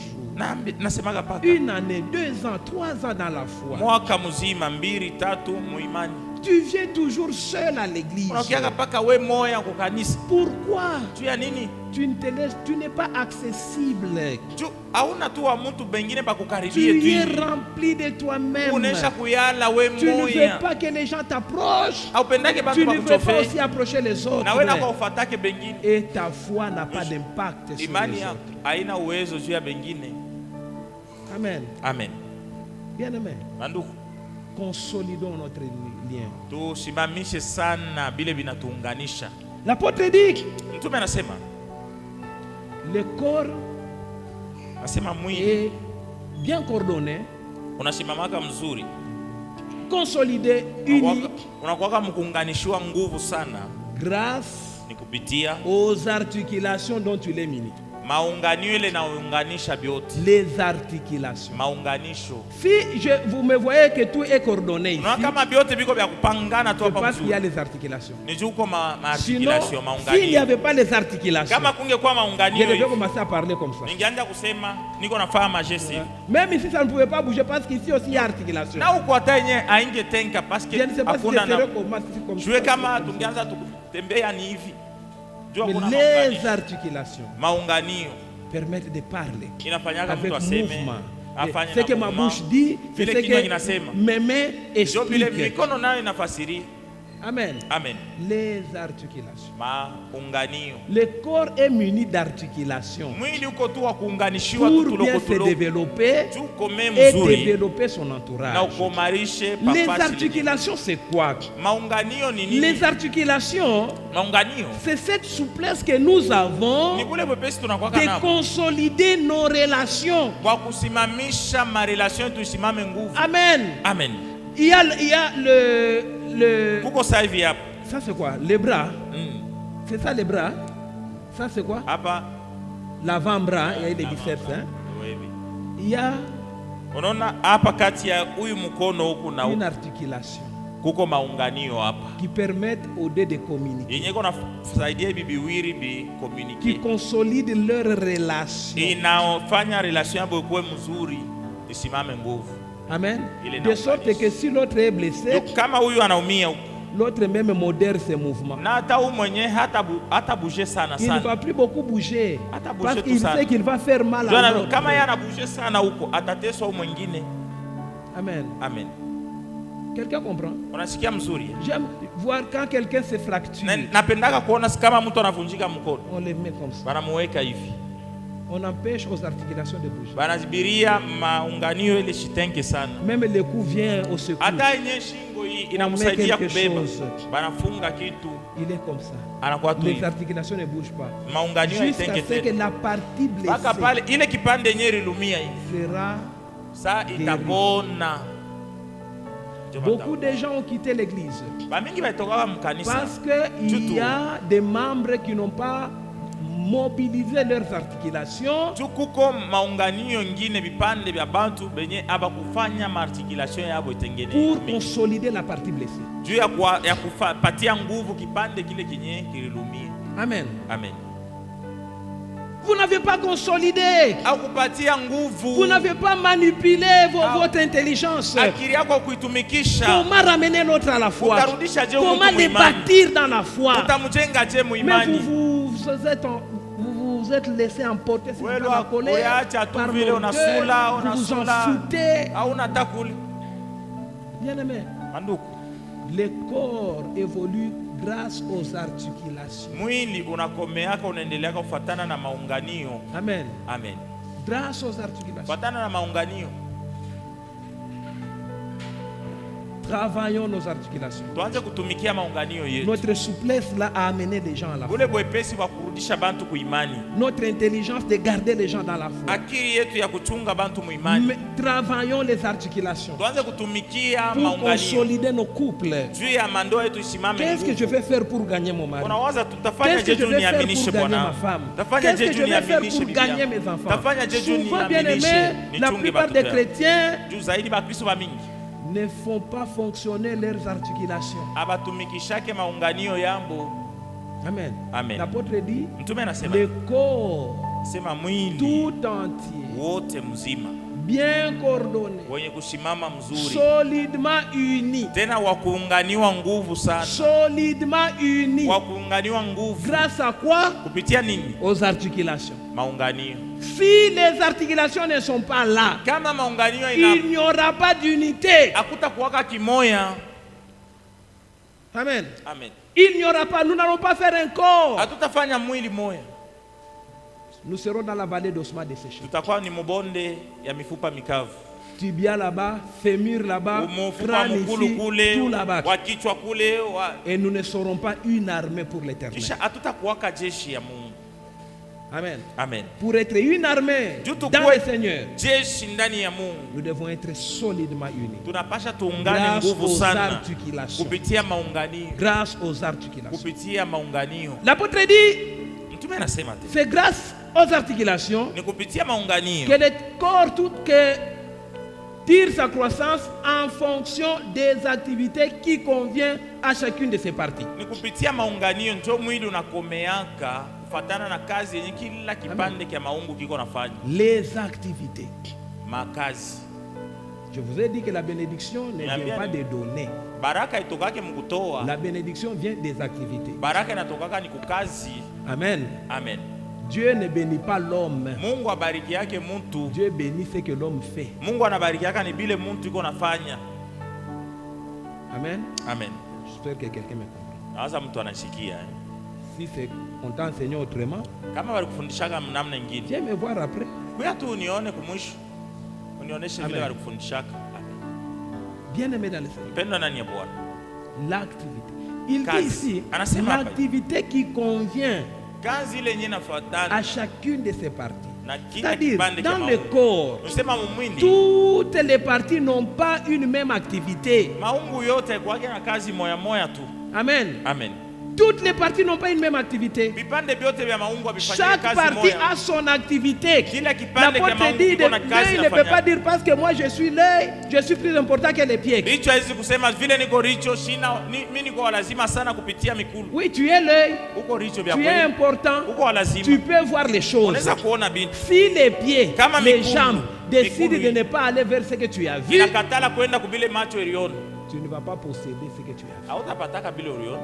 Nasemaga paka. une année, 2 ans, 3 ans dans la foi, Mwaka mzima 2, 3 muimani. tu viens toujours seul à l'église. Unakiaka paka we moya kwa kanisa. Pourquoi? Tu ya nini? Tu ne te laisses, tu n'es pas accessible. Tu hauna tu wa mtu bengine pa Tu kukaribie tu. es rempli de toi-même. Unesha kuyala we Tu ne veux moya. pas que les gens t'approchent. Haupendake bantu Tu ne veux pas bakuchofe. aussi approcher les autres. Na we nako ufatake bengine. Et ta foi n'a pas d'impact sur Imani les yako autres. haina uwezo juu ya bengine. Amen. Amen. Bien-aimé, Banduku, consolidons notre lien. tusimamishe sana bile binatuunganisha. L'apôtre dit, Mtume anasema, le corps anasema mwili est bien coordonné, unasimamaka mzuri. consolidé, uni, Unakuwaka mkuunganishiwa nguvu sana grâce ni kupitia aux articulations dont tu l'es muni. maunganio ile naunganisha vyote. Les articulations. Maunganisho. Si vous me voyez que tout est coordonné ici, Unaona kama vyote viko vya kupangana tu c'est hapa parce qu'il y a mzuri. les articulations. Ni juu kwa Sinon, articulation, s'il n'y maunganio. avait pas les articulations, Kama kungekuwa je maunganio devais hivi, commencer à parler comme ça. ningeanza kusema niko nafanya majesi hivi. Même ici, ça ne pouvait pas bouger parce qu'ici aussi il y a articulation. Na huko hata yenyewe aingetenka parce Je que ne sais pas si hakuna c'est na comme jue kama tungeanza kutembea ni hivi. Jua mais kuna les maunganisho. articulations Maunganio permettent de parler inafanyaka avec mtu aseme mouvement. afanye Ce que ma mouvement. bouche dit, c'est Vile ce kinywa que kinasema. mes mains Ndio vile expliquent. mikono nayo inafasiri. Amen. Amen. Les articulations. Maunganio. Le corps est muni d'articulations Mwili uko tu wa kuunganishiwa pour tu bien tuloko se tuloko. développer Tuko et mzuri développer son na entourage. ukomarishe Les papasi. articulations, c'est quoi? Maunganio ni nini? Les articulations, Maunganio c'est cette souplesse que nous avons ni bule bwepesi tunakuwa de nao consolider nos relations. kwa kusimamisha marelation yetu isimame nguvu. Amen. Amen. Il y a le Kuko sasa hivi hapa. ça c'est quoi? Les bras. C'est ça les bras? Ça c'est quoi? Hapa L'avant-bras, il y a des biceps. Hein? wewe. Il y a Unaona hapa kati ya huyu mkono huku na une huku articulation kuko maunganio hapa. qui permet aux deux de communiquer, Yenye iko nasaidia hivi biwiri bi qui communiquer. consolide leur relation. Inaofanya relation yabo ikuwe mzuri, isimame nguvu. Amen. Il De sorte que si l'autre est blessé, Kama huyu anaumia huku l'autre même modère ses mouvements. na hata huyu mwenye hata bouger sana Il ne sana. va plus beaucoup bouger Hata bouger parce tout qu'il ça. sait qu'il va faire mal à Jona, l'autre. kama yeye anabouger sana huko atateswa huyu mwingine. Amen. Amen. Quelqu'un comprend? Unasikia mzuri? J'aime voir quand quelqu'un se fracture, Napendaka kuona kama mtu anavunjika mkono. on le met comme ça. Banamuweka hivi. On empêche aux articulations de bouger. Banazibiria maunganio ile shitenke sana. Même le coup vient au secours. Hata yenye shingo hii inamsaidia quelque kubeba. chose. Banafunga kitu. Il est comme ça. Anakuwa tu Les hivi. articulations ne bougent pas. Maunganio Jusqu'à haitenke ce que tena. la partie Baka blessée pale ile kipande yenye ilumia hii. sera. Saa itapona. Beaucoup de gens ont quitté l'église Bamingi baitoka mkanisa. parce qu'il y a des membres qui n'ont pas mobilisé leurs articulations Tukuko maunganio ngine vipande vya bantu benye abakufanya maarticulation yabo itengene. pour consolider la partie blessée. Juu ya kupatia nguvu kipande kile kinye kililumia. Amen. Amen. Vous n'avez pas consolidé. Au kupatia nguvu. Vous n'avez pas manipulé votre intelligence. Akili yako kuitumikisha. Comment ramener l'autre à la foi? Utarudisha je Comment mtu les muimani. bâtir dans la foi? Utamjenga je Mais muimani. vous êtes laissé emporter Wewe par la colère, uliacha tu par vile l'orgueil, unasula, vous vous en unasula. foutez. Au natakuli. Bien-aimé, Manduku. le corps évolue grâce aux articulations. Mwili unakomeaka unaendelea kufuatana na maunganio. Amen. Amen. Grâce aux articulations. Fuatana na maunganio. Travaillons nos articulations. Tuanze kutumikia maunganio yetu. Notre souplesse là a amené les gens à la foi. Ule bwepesi wa kurudisha bantu kuimani. Notre intelligence de garder les gens dans la foi. Akili yetu ya kuchunga bantu muimani. Mais travaillons les articulations Tuanze kutumikia pour maunganio. consolider nos couples. Juu ya mandoa yetu isimame. Qu'est-ce que je vais faire pour gagner mon mari? Unawaza tutafanya Qu'est-ce que je je juu vais faire niaminishe pour gagner bwana. ma femme? Tafanya Qu'est-ce je que je juu vais faire niaminishe pour bibi gagner yangu. mes enfants? Tafanya je juu Souvent, bien niaminishe. aimé, la Nichunge plupart batoto des yangu. chrétiens Juu zaidi bakristo bamingi ne font pas fonctionner leurs articulations. abatumikishake maunganio yambo. Amen. Amen. L'apôtre dit, Mtume anasema le corps sema mwili tout entier, wote mzima bien coordonné, wenye kusimama mzuri solidement uni, tena wa kuunganiwa nguvu sana, solidement uni. wa kuunganiwa nguvu Grâce à quoi? kupitia nini? Aux articulations. Maunganio. Si les articulations ne sont pas là, Kama maunganio il n'y aura pas d'unité. akuta kuwaka kimoya. Amen. Amen. Il n'y aura pas, nous n'allons pas faire un corps. Hatutafanya mwili moya, Nous serons dans la vallée d'ossements desséchés. tutakuwa ni mbonde ya mifupa mikavu. Tibia là-bas, fémur là-bas, Umufupa crâne mkulu ici, kule, tout là-bas. wa kichwa kule, Et nous ne serons pas une armée pour l'éternel. kisha hatutakuwaka jeshi ya Mungu. Amen. Amen. Pour être une armée Juu dans tukuwe le Seigneur, jeshi ndani ya Mungu, nous devons être solidement unis. tunapasha tuungane Grâce nguvu aux sana articulations. kupitia maunganio, Grâce aux articulations. kupitia maunganio. L'apôtre dit, Mtume anasema tena c'est grâce aux articulations ni kupitia maunganio que le corps tout que tire sa croissance en fonction des activités qui conviennent à chacune de ses parties. ni kupitia maunganio ndio mwili unakomeaka kufatana na kazi yenye kila kipande kya maungu kiko nafanya. Les activités. Makazi. Je vous ai dit que la bénédiction ne vient pas des données. Baraka itokake mkutoa. La bénédiction vient des activités. Baraka inatokaka ni kukazi. Amen. Amen. Dieu ne bénit pas l'homme. Mungu abariki yake mtu. Dieu bénit ce que l'homme fait. Mungu anabariki yake ni bile mtu iko nafanya. Amen. Amen. J'espère que quelqu'un me comprend. Nawaza mtu anashikia. Si c'est on t'a enseigné autrement, Kama walikufundishaka namna nyingine, viens me voir après. kuya tu unione kumwisho. Unioneshe vile Amen. walikufundishaka. Bien aimé dans le Seigneur. Mpendwa ndani ya Bwana. L'activité. Il dit Kazi. ici, Anasema hapa. l'activité qui convient Kazi ile yenyewe inafuatana à chacune de ses parties. na kila C'est-à-dire, kipande cha dans le maungu. corps, Unasema mumwili, toutes les parties n'ont pas une même activité. maungu yote kwa na kazi moya moya tu. Amen. Amen. Toutes les parties n'ont pas une même activité. Vipande vyote vya maungu havifanyii Chaque kazi partie moya. a son activité. Kila kipande cha L'apôtre maungu dit, kiko na kazi l'œil ne peut pas inafanya. dire parce que moi je suis l'œil, je suis plus important que les pieds. Richo haizi kusema vile niko richo shina mimi niko wa lazima sana kupitia mikulu. Oui, tu es l'œil, Uko richo vya tu es kweli. important, Uko wa lazima. tu peux voir les choses. Unaweza kuona bintu. Si les pieds, Kama les mikulu, jambes décident mikulu de ne pas aller vers ce que tu as vu, Inakatala kwenda kubile macho iliona. tu ne vas pas posséder ce que tu as vu. Hautapataka bile uliona.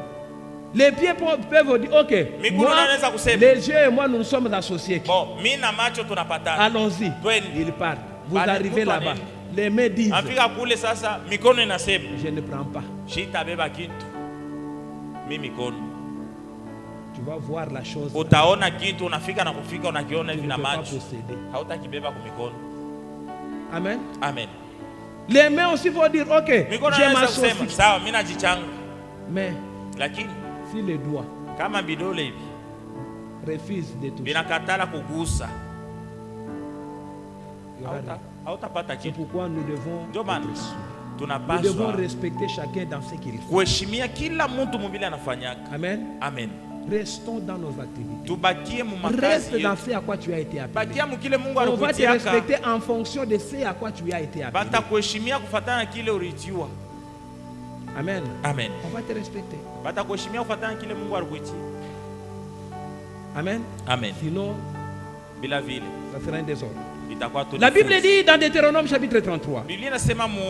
Les pieds peuvent dire, ok, Mikulu moi, anaweza kusema. les yeux et moi, nous sommes associés. Bon, mimi na macho tunapatana. Allons-y. Twende. Ils partent. Vous Bali, arrivez mtu là-bas. anene. Les mains disent, Afika kule sasa mikono inasema, je ne prends pas. shitabeba kitu. Mimi mikono. Tu vas voir la chose. Utaona kitu unafika na kufika unakiona Tu hivi ne na peux pas macho. posséder. Hautakibeba kwa mikono. Amen. Amen. Les mains aussi vont dire, ok, Mikono je inaweza kusema, m'associe. sawa mimi najichanga. Mais Lakini si les doigts kama bidole hivi refusent de toucher, vinakatala kugusa, il y aura rien. hautapata C'est kitu. pourquoi nous devons Ndio maana être sûrs. Nous devons tunapaswa respecter chacun dans ce qu'il fait. kuheshimia kila mtu mubile anafanyaka. Amen. Amen. Restons dans nos activités. Tubakie mu makazi Reste dans yetu. ce à quoi tu as été appelé. Bakia mukile Mungu On va te alikuitiaka. respecter en fonction de ce à quoi tu as été appelé. Batakuheshimia kufatana na kile ulitiwa. Amen. Amen. On va te respecter. Batakuheshimia kufatana na kile Mungu alikuitia. Amen. Amen. Sinon, Bila vile ça sera un désordre. itakuwa tu. La Bible dit dans Deutéronome chapitre 33. Biblia inasema mu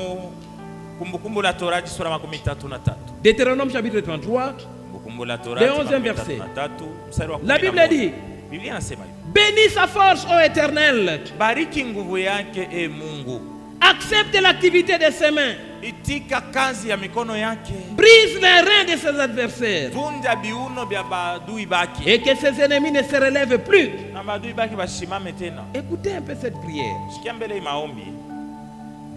Kumbukumbu la Torati sura 33. Deutéronome chapitre 33. Kumbukumbu la Torati Le 11e verset. 33 mstari wa La 11. Bible dit, Biblia inasema hivi. bénis sa force, ô Éternel. Bariki nguvu yake e Mungu. Accepte l'activité de ses mains. Itika kazi ya mikono yake. Brise les reins de ses adversaires. Vunja biuno vya badui baki. Et que ses ennemis ne se relèvent plus. Na badui baki bashimame tena. Écoutez un peu cette prière. Sikia mbele maombi.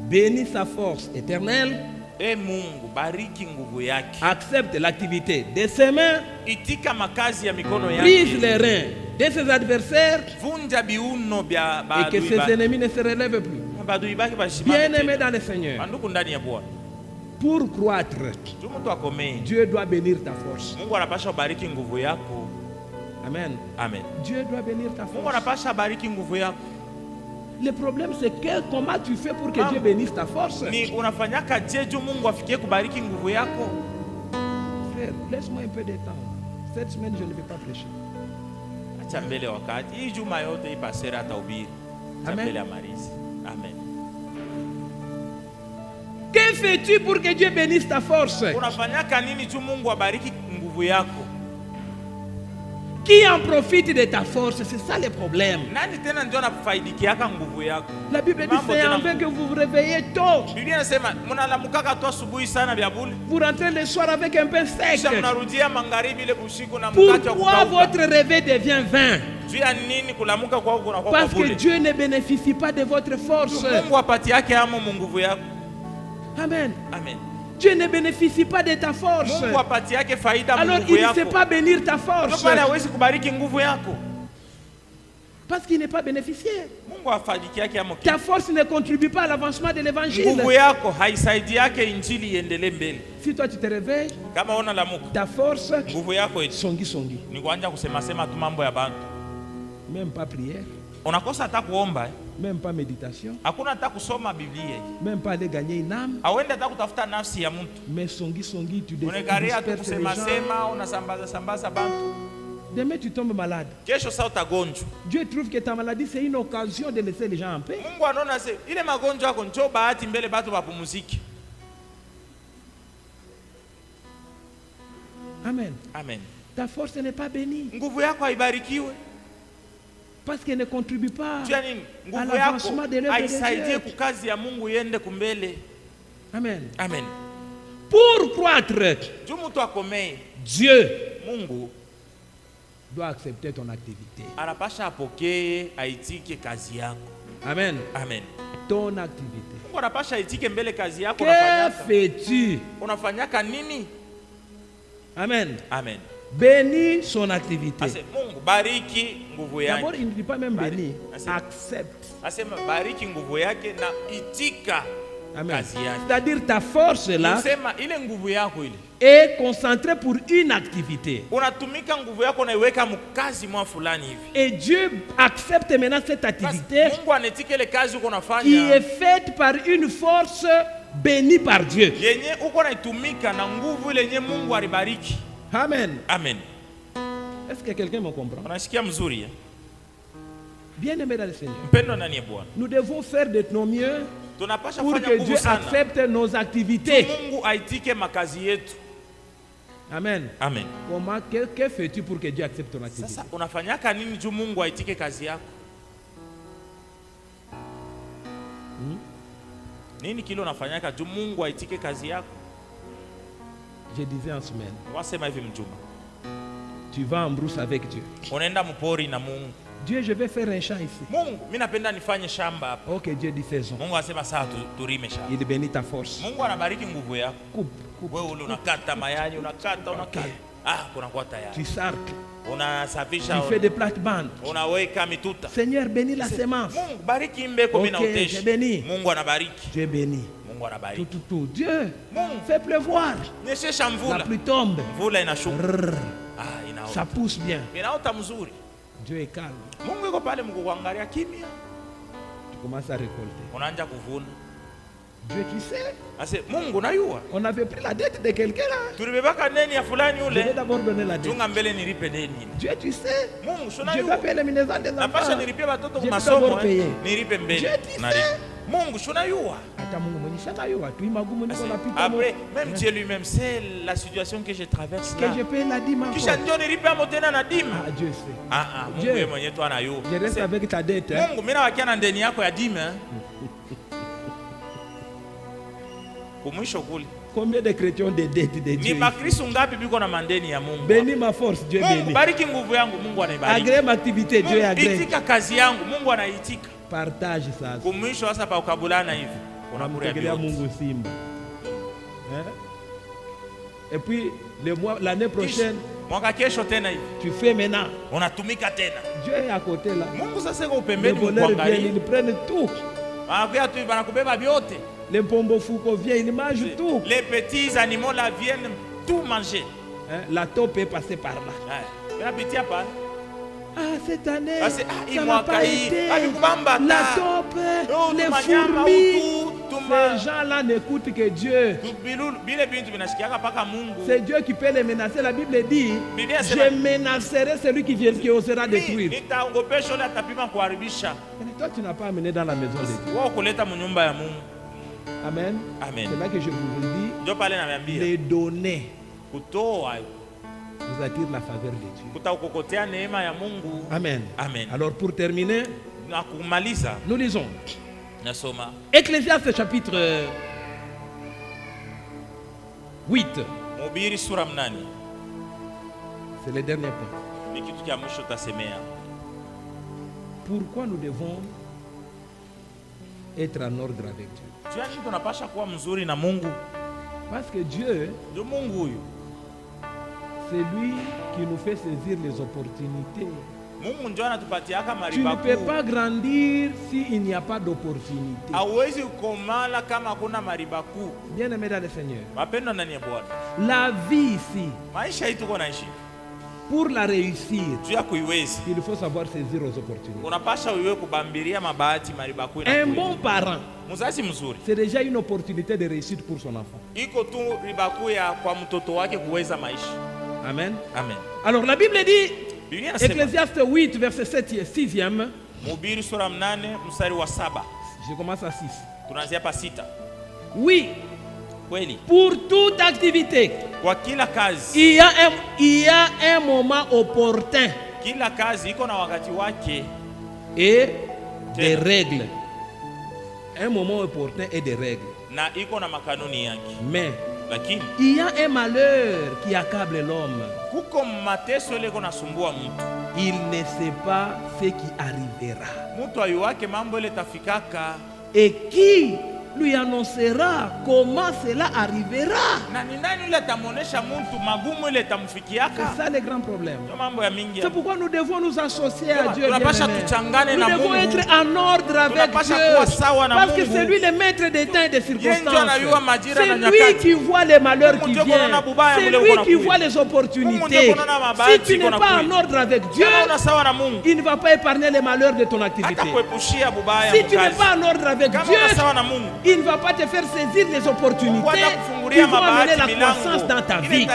Bénis sa force, Éternel. E Mungu, bariki nguvu yake. Accepte l'activité de ses mains. Itika makazi ya mikono Brise yake. les reins de ses adversaires. Vunja biuno vya Et que badui ses baki. ennemis ne se relèvent plus. Na badui baki bashimame Bien-aimé tena. dans le Seigneur, Manduku ndani ya Bwana. pour croître, Tu mtu akomee. Dieu doit bénir ta force. Mungu anapasha bariki nguvu yako. Amen. Amen. Dieu doit bénir ta Mungu force. anapasha bariki nguvu yako. Le problème, c'est que comment tu fais pour que Dieu bénisse ta force? Ni unafanyaka jeju Mungu afikie kubariki nguvu yako. Frère, laisse-moi un peu de temps. Cette semaine, je ne vais pas prêcher. Acha mbele wakati. Hii juma yote hii pasera atahubiri. Acha Amen. mbele amalizi. Amen. Que fais-tu pour que Dieu bénisse ta force? Unafanyaka nini juu Mungu abariki nguvu yako? Qui en profite de ta force? C'est ça le problème. Nani tena ndio anafaidikiaka nguvu yako? La Bible dit Mambo c'est tena- afin que vous vous réveillez tôt. Biblia inasema mnalamukaka tu asubuhi sana vya bure. Vous rentrez le soir avec un pain sec. Kisha mnarudia magharibi ile usiku na mkate wa Pourquoi kukauka. votre réveil devient vain? Juu ya nini kulamuka kwako kunakuwa Parce kwa que bure? Dieu ne bénéficie pas de votre force. Mungu apati yake amo mu nguvu yako. Amen. Amen. Dieu ne bénéficie pas de ta force. Mungu apati yake faida mu Alors nguvu il ne sait yako. pas bénir ta Ndio force. pale hawezi kubariki nguvu yako. Parce qu'il n'est pas bénéficiaire. Mungu afaidiki yake amo. Ta force ne contribue pas à l'avancement de l'évangile. Nguvu yako haisaidi yake injili iendelee mbele. Si toi tu te réveilles, Kama ona lamuka, ta force, nguvu yako eti songi songi. ni kuanza kusema sema tu mambo ya bantu. Même pas prière, Unakosa hata kuomba, même pas méditation, hakuna hata kusoma Biblia. même pas aller gagner une âme. Hauende hata kutafuta nafsi ya mtu. Mais songi songi, tu Unekaria tu disperses les kusema gens. sema, unasambaza sambaza bantu. Demain tu tombes malade. Kesho sasa utagonjwa. Dieu trouve que ta maladie c'est une occasion de laisser les gens en paix. Mungu anaona se ile magonjwa yako njoo bahati mbele batu wapumzike. Amen. Amen. Ta force n'est pas bénie Nguvu yako haibarikiwe. parce qu'elle ne contribue pas Jua nini? à Nguvu yako l'avancement de l'œuvre de haisaidie Dieu. kukazi ya Mungu iende kumbele. Amen. Amen. Pour croître, juu mtu akomee, Dieu Mungu doit accepter ton activité. anapasha apokee, aitike kazi yako. Amen. Amen. Ton activité. Mungu anapasha aitike mbele kazi yako. Que fais-tu? Unafanyaka nini? Amen. Amen. Bénis son activité. Ase Mungu bariki nguvu D'abord, yake. il ne dit pas même béni. Merci. Accepte. Asema bariki nguvu yake na itika Amen. kazi yake. C'est-à-dire ta force là Nasema ile nguvu yako ile est concentrée pour une activité. unatumika nguvu yako naiweka mkazi mwa fulani hivi. Et Dieu accepte maintenant cette Basi, activité Mungu anetike ile kazi uko qui unafanya est faite par une force bénie par Dieu. yenye uko naitumika na nguvu ile yenye Mungu alibariki. Amen. Amen. Est-ce que quelqu'un me comprend? Unasikia mzuri eh? Bien-aimé dans le Seigneur, Mpendo ndani ya Bwana. nous devons faire de nos mieux Tunapasha pour kufanya que nguvu Dieu sana. accepte nos activités. Mungu aitike makazi yetu. Amen. Amen. Comment, que fais-tu pour que Dieu accepte ton activité? Sasa unafanyaka nini juu Mungu aitike kazi yako? Nini kile unafanyaka juu Mungu aitike kazi yako? Je disais en semaine, Wasema hivi mjuma. tu vas en brousse avec Dieu. Unaenda mpori na Mungu. Dieu, je vais faire un champ ici. Mungu, mimi napenda nifanye shamba hapa. Ok, Dieu dit faisons. Mungu asema sawa turime shamba. Il bénit ta force. Mungu anabariki nguvu yako. Coupe. Wewe ule unakata mayani, unakata. Kunakuwa tayari. Tu sarcles. Unasafisha. Tu fais des plates-bandes. Unaweka mituta. Seigneur, bénis la semence. Mungu bariki mbeko mimi naotesha. j'ai béni. Mungu anabariki. Tu es béni. Mungu anabariki. Tout. Dieu, Mungu fais pleuvoir. nyeshesha La mvula. pluie tombe. Mvula inashuka. Rrr. Inaota. Ça pousse bien. Inaota mzuri. Dieu est calme. Mungu yuko pale mkuangalia kimya. Tu commences à récolter. Unaanza kuvuna. Dieu, tu sais, Ase Mungu nayua. on avait pris la dette de quelqu'un là. Tulibebaka neni ya fulani Je vais ule. d'abord donner la dette. Tunga mbele nilipe deni. Dieu, tu sais, Mungu je dois shunayua. payer les minaisons des Napasha enfants. nilipie watoto Je kwa vais d'abord masomo. payer. Nilipe mbele. Dieu, tu Nalipa. sais. Mungu shunayua. Hata Mungu mwenye shaka yua, tu magumu niko Ase, napita après, mo. même Dieu lui-même, c'est la situation que je traverse Que là. je paye la dîme Kisha encore. ndio nilipe amo tena na dime. Ah, Dieu sait. Mungu Dieu, yeye mwenyewe tu anayua. je reste avec ta dette. Hein. Mungu mimi nawakia na ndeni yako ya dime. Kumwisho kule. Combien de chrétiens ont des dettes de Ni Dieu? bakristo ngapi biko na mandeni ya Mungu? Bénis ma force, Dieu Mungu bénit. bariki nguvu yangu, Mungu anaibariki. Agrée ma activité, Dieu Mungu, agrée. itika kazi yangu, Mungu anaitika. Partage ça. Kumwisho sasa pa ukabulana hivi. Unakuria Unamtegelea vyote. Mungu Simba. Hein? Et puis l'année prochaine, Mwaka kesho tena hivi. tu fais maintenant. Unatumika tena. Dieu est à côté là. Mungu sasa yuko Les pembeni voleurs viennent, mkuangalia. ils prennent tout. Wanakuya tu wanakubeba vyote. Les pombos foucault viennent, ils mangent tout. Les petits animaux là viennent tout manger. Hein? La taupe est passée par là. Unapitia pale. Ah, cette année, Basi, ça hii n'a mwaka pas hii, été. havikubamba La ta. taupe, Oh, les tumanyama, fourmis. tuma- Ces gens-là n'écoutent que Dieu. Bile bintu vinashikiaka paka Mungu. C'est Dieu qui peut les menacer. La Bible dit, Biblia je inasema- menacerai celui qui osera détruire. Nitaongopesha ule atapima kuharibisha. Mais toi, tu n'as pas amené dans la maison de Dieu. Wao kuleta mnyumba ya Mungu. Amen. Amen. C'est là que je vous dis, Ndio pale naambia les donner kutoa vous attire la faveur de Dieu. kutakukotea neema ya Mungu. Amen. Amen. Alors pour terminer, Na kumaliza nous lisons nasoma Ecclésiaste chapitre 8. Mhubiri sura 8. C'est le dernier point. Ni kitu cha mwisho tasemea. Pourquoi nous devons être en ordre avec Dieu? Tu yani tunapasha kuwa mzuri na Mungu. Parce que Dieu, Ndio Mungu huyu. c'est lui qui nous fait saisir les opportunités. Mungu ndio anatupatiaka Tu ne mariba peux kuu. pas grandir s'il n'y a pas d'opportunité. Hauwezi kukomala kama hakuna mariba kuu. Bien aimé dans le Seigneur, Mapendo ndani ya Bwana. la vie ici, Maisha hii tuko naishi. pour la réussir, Juu ya kuiwezi. il faut savoir saisir aux opportunités. Unapasha uiwe kubambiria mabahati mariba kuu. Un bon parent, Mzazi mzuri. c'est déjà une opportunité de réussite pour son enfant. Iko tu riba kuu ya kwa mtoto wake kuweza maisha. Amen. Amen. Alors la Bible dit, Biblia inasema Ecclésiaste 8, verset 7 et 6e, Mhubiri sura 8 mstari wa 7. je commence à 6. Tunaanzia pa 6. Oui, Kweli. pour toute activité, Kwa kila kazi, il y a un moment opportun kila kazi iko na wakati wake et des Tena. règles. Un moment opportun et des règles. na iko na makanuni yake. Mais lakini il y a un malheur qui accable l'homme. kuko mateso ile iko nasumbua mtu. Il ne sait pas ce qui arrivera. Mtu ayuwake mambo ile tafikaka. Et qui lui annoncera comment cela arrivera? Na ni nani yule atamuonesha mtu magumu ile tamfikiaka? C'est ça le grand problème. Ndio mambo ya mingi. C'est pourquoi nous devons nous associer à Dieu. Tunapasha tuchangane na Mungu. Nous devons être en ordre avec Dieu. Parce que c'est lui le maître des temps et des circonstances. C'est lui qui voit les malheurs qui viennent. C'est lui qui voit les opportunités. Si tu n'es pas en ordre avec Dieu, il ne va pas épargner les malheurs de ton activité. Si tu n'es pas en ordre avec Dieu, il ne va pas te faire saisir les opportunités qui vont amener la croissance dans ta vie.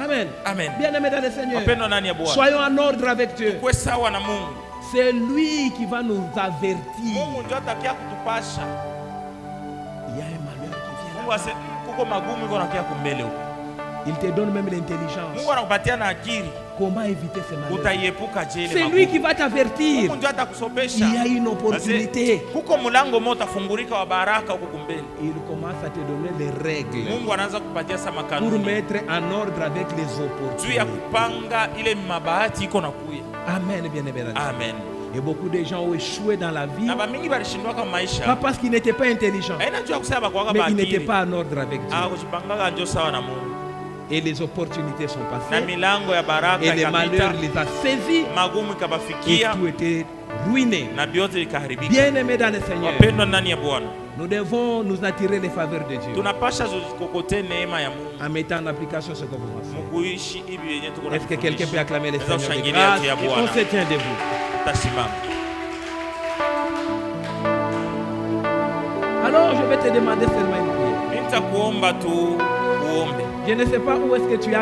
Amen. Amen. Bien-aimés dans le Seigneur, soyons en ordre avec Dieu. C'est lui qui va nous avertir. Il y a un malheur qui vient là. Il te donne même l'intelligence. Comment éviter ce malheur? C'est lui qui va t'avertir. Il y a une opportunité. Il commence à te donner les règles pour mettre en ordre avec les opportunités. Amen, bien-aimé. Amen. Et beaucoup de gens ont échoué dans la vie, pas parce qu'ils n'étaient pas intelligents, mais ils n'étaient pas en ordre avec Dieu. Et les opportunités sont passées, et les malheurs les a saisis, et tout était ruiné. Bien-aimés dans le Seigneur, nous devons nous attirer les faveurs de Dieu en mettant en application ce que vous avez fait. Est-ce que quelqu'un peut acclamer le Seigneur de grâce? Et on se tient debout. Alors je vais te demander seulement une prière. Je ne sais pas où est-ce que tu as